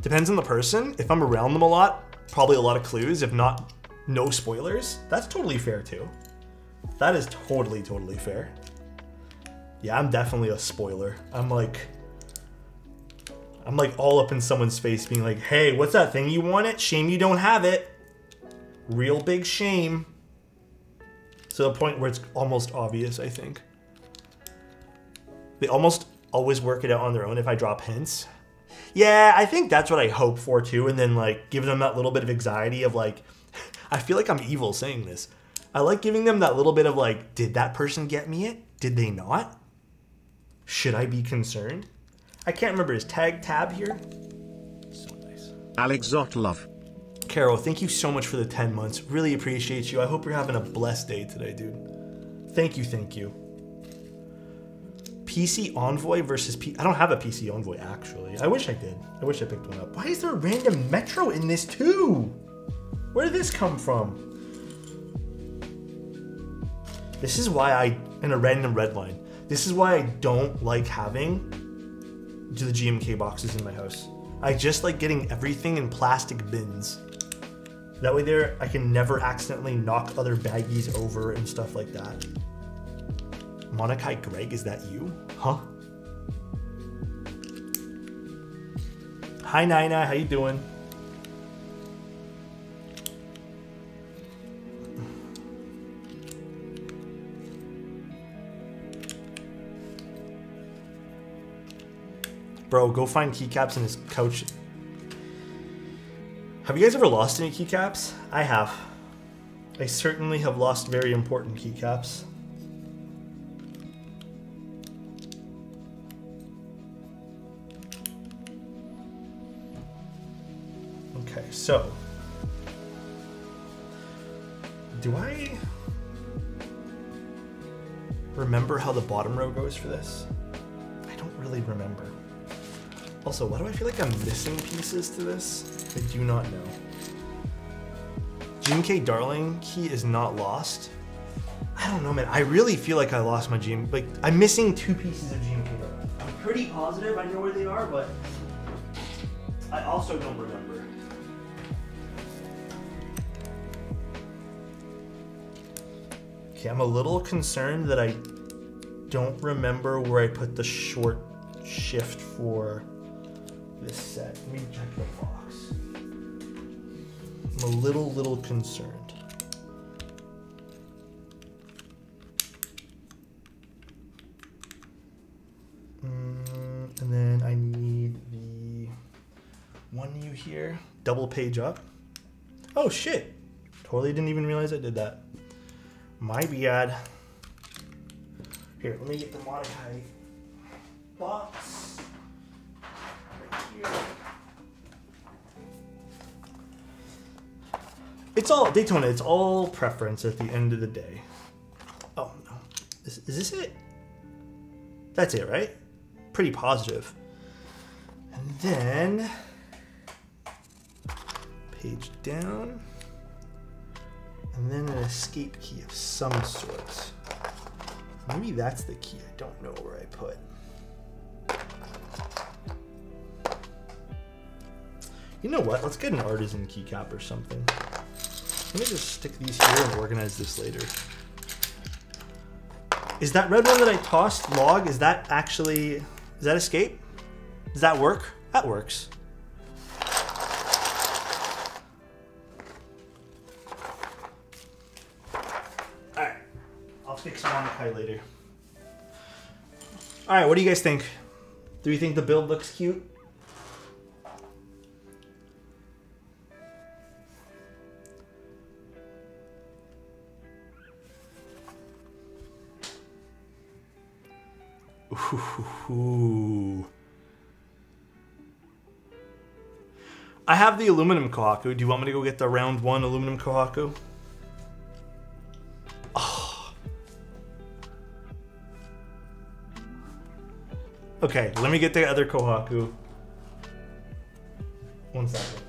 Depends on the person. If I'm around them a lot, probably a lot of clues. If not, no spoilers. That's totally fair too. That is totally, totally fair. Yeah, I'm definitely a spoiler. I'm like all up in someone's face being like, hey, what's that thing you wanted? Shame you don't have it. Real big shame. To the point where it's almost obvious, I think. They almost always work it out on their own if I drop hints. Yeah, I think that's what I hope for too, and then like give them that little bit of anxiety of like, I feel like I'm evil saying this. I like giving them that little bit of like, did that person get me it? Did they not? Should I be concerned? I can't remember his tab here. So nice. Alex Zotlov. Carol, thank you so much for the 10 months. Really appreciate you. I hope you're having a blessed day today, dude. Thank you, thank you. PC Envoy versus I don't have a PC Envoy, actually. I wish I did. I wish I picked one up. Why is there a random Metro in this, too? Where did this come from? This is why and a random red line. This is why I don't like having the GMK boxes in my house. I just like getting everything in plastic bins. That way there, I can never accidentally knock other baggies over and stuff like that. Monakai Greg, is that you? Huh? Hi Nina, how you doing? Bro, go find keycaps in his couch. Have you guys ever lost any keycaps? I have. I certainly have lost very important keycaps. Okay, so do I remember how the bottom row goes for this? I don't really remember. Also, why do I feel like I'm missing pieces to this? I do not know. GMK Darling key is not lost. I don't know, man. I really feel like I lost my GMK. Like, I'm missing 2 pieces of GMK Darling. I'm pretty positive I know where they are, but I also don't remember. Okay, I'm a little concerned that I don't remember where I put the short shift for this set. Let me check the box. I'm a little concerned. And then I need the 1U here. Double page up. Oh shit. Totally didn't even realize I did that. My bad. Here, let me get the Monakai box. Right here. It's all, Daytona, it's all preference at the end of the day. Oh no. Is this it? That's it, right? Pretty positive. And then, page down. And then an escape key of some sort. Maybe that's the key I don't know where I put. You know what? Let's get an artisan keycap or something. Let me just stick these here and organize this later. Is that red one that I tossed, log, is that actually, is that escape? Does that work? That works. Alright, I'll fix Monakai later. Alright, what do you guys think? Do you think the build looks cute? Ooh. I have the aluminum Kohaku. Do you want me to go get the round 1 aluminum Kohaku? Oh. Okay, let me get the other Kohaku. 1 second.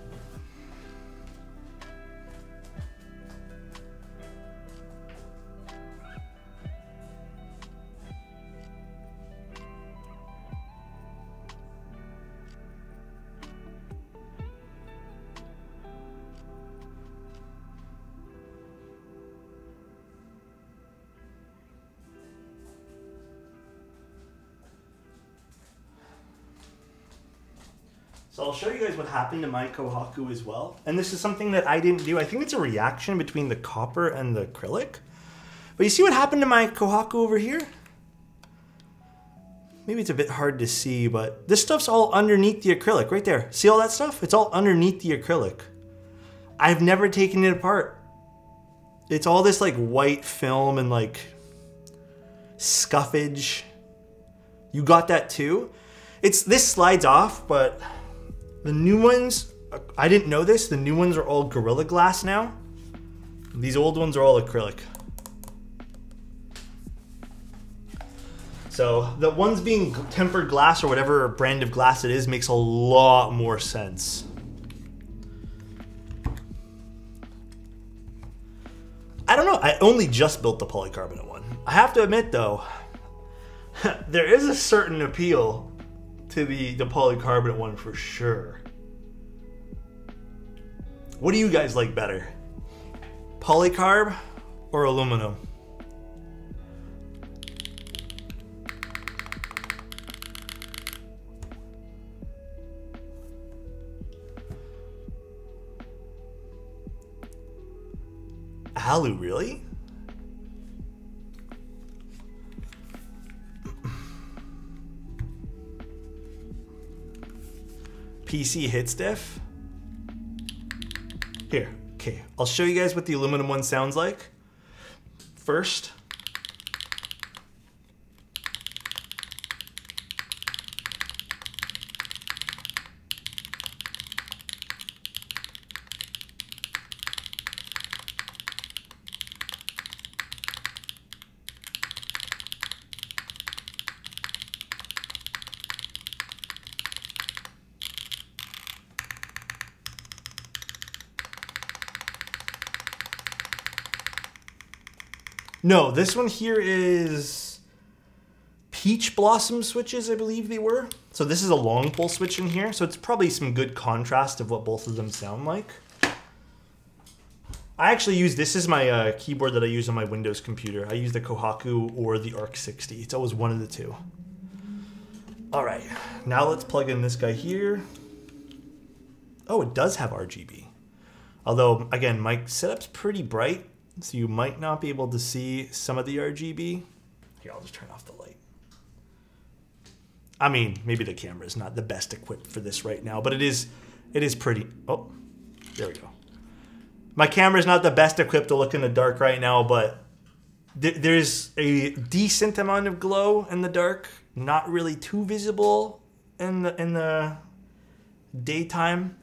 So I'll show you guys what happened to my Kohaku as well. And this is something that I didn't do. I think it's a reaction between the copper and the acrylic. But you see what happened to my Kohaku over here? Maybe it's a bit hard to see, but this stuff's all underneath the acrylic right there. See all that stuff? It's all underneath the acrylic. I've never taken it apart. It's all this like white film and like scuffage. You got that too? This slides off, but the new ones, I didn't know this, the new ones are all Gorilla Glass now. These old ones are all acrylic. So the ones being tempered glass or whatever brand of glass it is makes a lot more sense. I don't know, I only just built the polycarbonate one. I have to admit though, there is a certain appeal to the polycarbonate one for sure. What do you guys like better? Polycarb or aluminum? Alu, really? PC hit stiff. Here, okay, I'll show you guys what the aluminum one sounds like. First, no, this one here is peach blossom switches, I believe they were. So this is a long pole switch in here. So it's probably some good contrast of what both of them sound like. I actually use, this is my keyboard that I use on my Windows computer. I use the Kohaku or the Arc 60. It's always one of the two. All right, now let's plug in this guy here. Oh, it does have RGB. Although, again, my setup's pretty bright, so you might not be able to see some of the RGB. Here, I'll just turn off the light. I mean, maybe the camera is not the best equipped for this right now, but it is pretty. Oh, there we go. My camera is not the best equipped to look in the dark right now, but there's a decent amount of glow in the dark. Not really too visible in the daytime.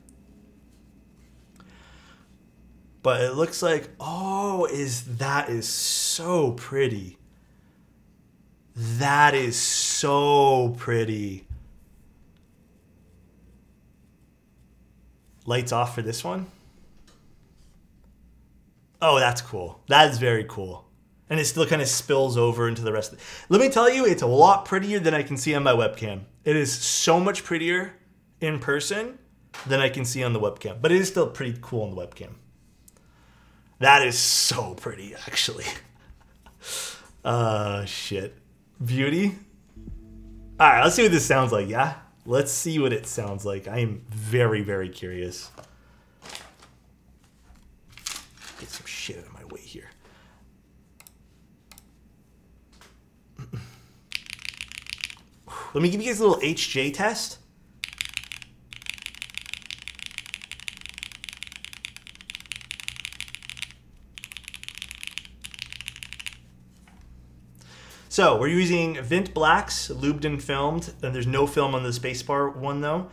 But it looks like, oh, that is so pretty. That is so pretty. Lights off for this one. Oh, that's cool. That is very cool. And it still kind of spills over into the rest of it. Let me tell you, it's a lot prettier than I can see on my webcam. It is so much prettier in person than I can see on the webcam. But it is still pretty cool on the webcam. That is so pretty, actually. Shit. Beauty. All right, let's see what this sounds like, yeah? Let's see what it sounds like. I am very, very curious. Get some shit out of my way here. Let me give you guys a little HJ test. So we're using Vint Blacks, lubed and filmed, and there's no film on the spacebar one though.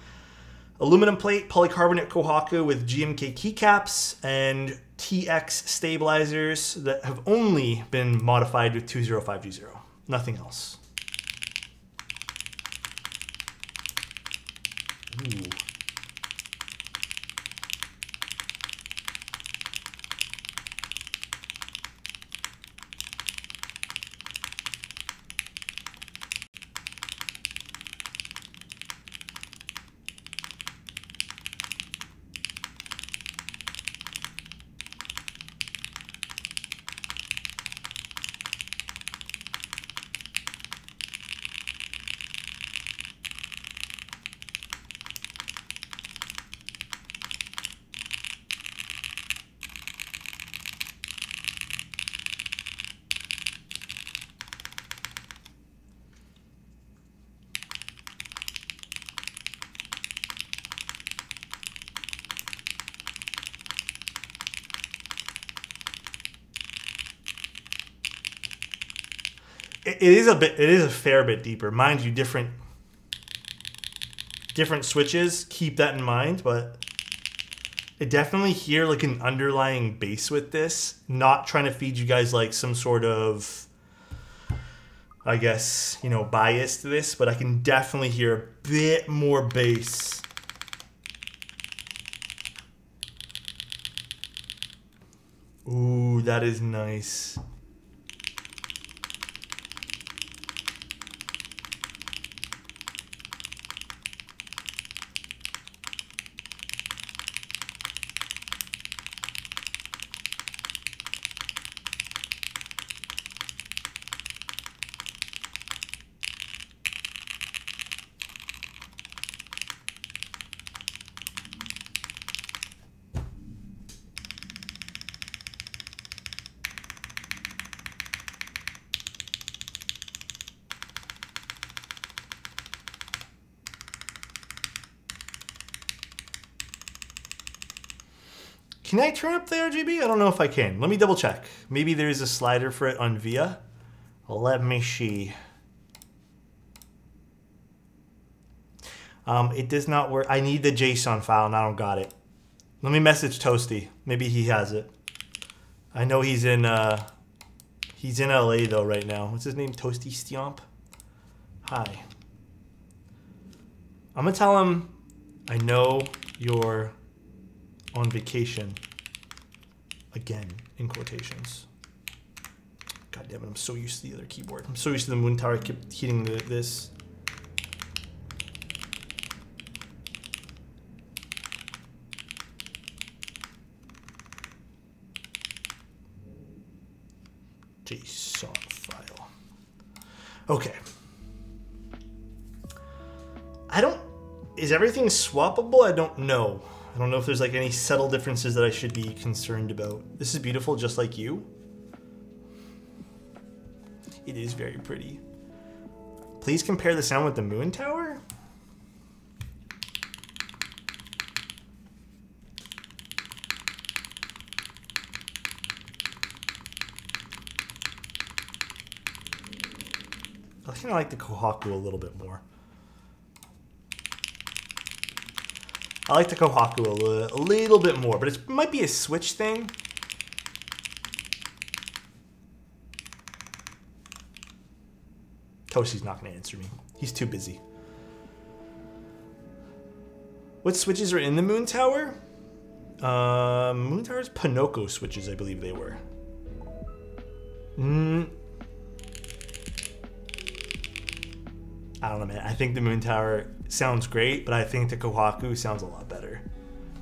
Aluminum plate, polycarbonate Kohaku with GMK keycaps, and TX stabilizers that have only been modified with 205G0. Nothing else. Ooh. It is a fair bit deeper. Mind you, different switches, keep that in mind, but I definitely hear like an underlying bass with this. Not trying to feed you guys like some sort of, I guess, you know, bias to this, but I can definitely hear a bit more bass. Ooh, that is nice. Can I turn up the RGB? I don't know if I can. Let me double check. Maybe there's a slider for it on VIA. Let me see. It does not work. I need the JSON file and I don't got it. Let me message Toasty. Maybe he has it. I know he's in LA though right now. What's his name? Toasty Stomp? Hi. I'm gonna tell him I know you're on vacation again, in quotations. God damn it, I'm so used to the other keyboard. I'm so used to the Moon Tower. I keep hitting this. JSON file. Okay. Is everything swappable? I don't know. I don't know if there's like any subtle differences that I should be concerned about. This is beautiful, just like you. It is very pretty. Please compare the sound with the Moon Tower. I kind of like the Kohaku a little bit more. I like the Kohaku a little bit more, but it might be a switch thing. Toasty's not going to answer me. He's too busy. What switches are in the Moon Tower? Moon Tower's Pinocchio switches, I believe they were. I don't know, man. I think the Moon Tower sounds great, but I think the Kohaku sounds a lot better.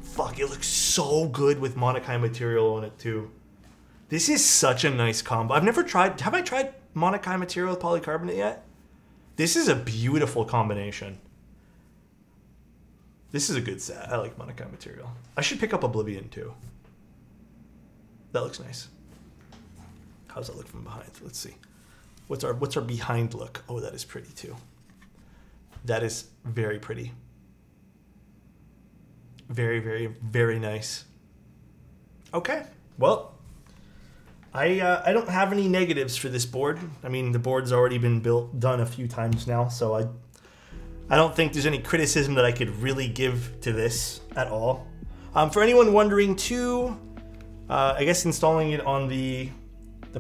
Fuck, it looks so good with Monokai material on it too. This is such a nice combo. I've never tried, have I tried Monokai material with polycarbonate yet? This is a beautiful combination. This is a good set. I like Monokai material. I should pick up Oblivion too. That looks nice. How does that look from behind? Let's see. What's our behind look? Oh, that is pretty too. That is very pretty. Very, very, very nice. Okay, well, I don't have any negatives for this board. I mean, the board's already been done a few times now, so I don't think there's any criticism that I could really give to this at all. For anyone wondering too, I guess installing it on the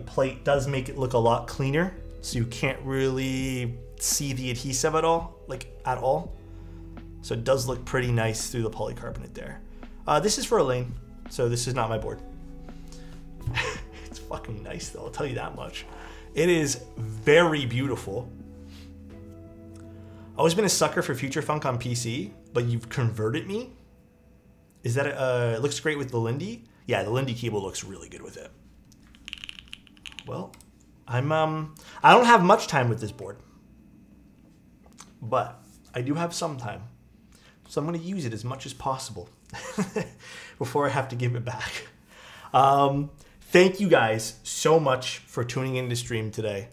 plate does make it look a lot cleaner, so you can't really see the adhesive at all, So it does look pretty nice through the polycarbonate there. This is for Elaine, so this is not my board. It's fucking nice though, I'll tell you that much. It is very beautiful. Always been a sucker for Future Funk on PC, but you've converted me. Is that it looks great with the Lindy? Yeah, the Lindy cable looks really good with it. Well, I don't have much time with this board, but I do have some time. So I'm going to use it as much as possible before I have to give it back. Thank you guys so much for tuning in to stream today.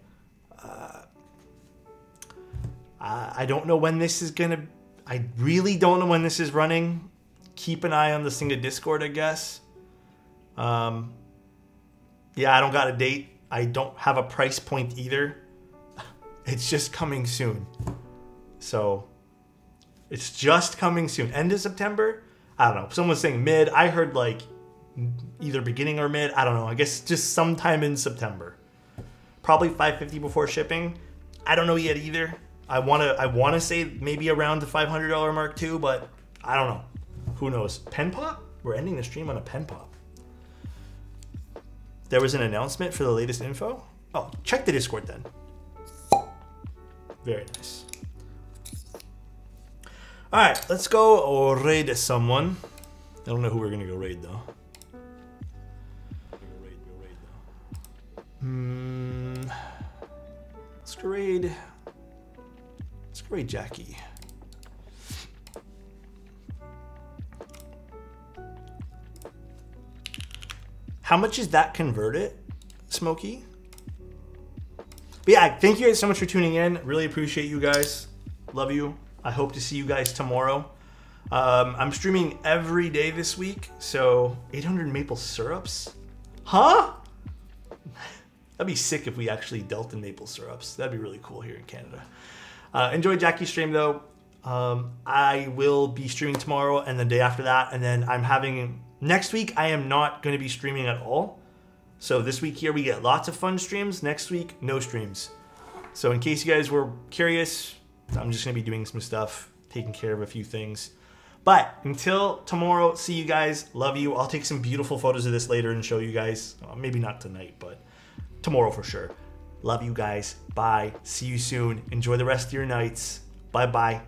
I don't know when this is going to... I really don't know when this is running. Keep an eye on the Singa Discord, I guess. Yeah, I don't got a date. I don't have a price point either. It's just coming soon. So... it's just coming soon. End of September? I don't know. Someone's saying mid. I heard like either beginning or mid. I don't know. I guess just sometime in September. Probably $550 before shipping. I don't know yet either. I wanna say maybe around the $500 mark too, but I don't know. Who knows? Pen pop? We're ending the stream on a pen pop. There was an announcement for the latest info. Oh, check the Discord then. Very nice. All right, let's go raid someone. I don't know who we're gonna go raid though. Let's go raid. Let's go raid Jackie. How much is that converted, Smokey? But yeah, thank you guys so much for tuning in. Really appreciate you guys. Love you. I hope to see you guys tomorrow. I'm streaming every day this week, so 800 maple syrups? Huh? That'd be sick if we actually dealt in maple syrups. That'd be really cool here in Canada. Enjoy Jackie's stream though. I will be streaming tomorrow and the day after that, and then I'm having... next week, I am not going to be streaming at all. So this week here, we get lots of fun streams. Next week, no streams. So in case you guys were curious... I'm just going to be doing some stuff, taking care of a few things. But until tomorrow, see you guys. Love you. I'll take some beautiful photos of this later and show you guys. Maybe not tonight, but tomorrow for sure. Love you guys. Bye. See you soon. Enjoy the rest of your nights. Bye-bye.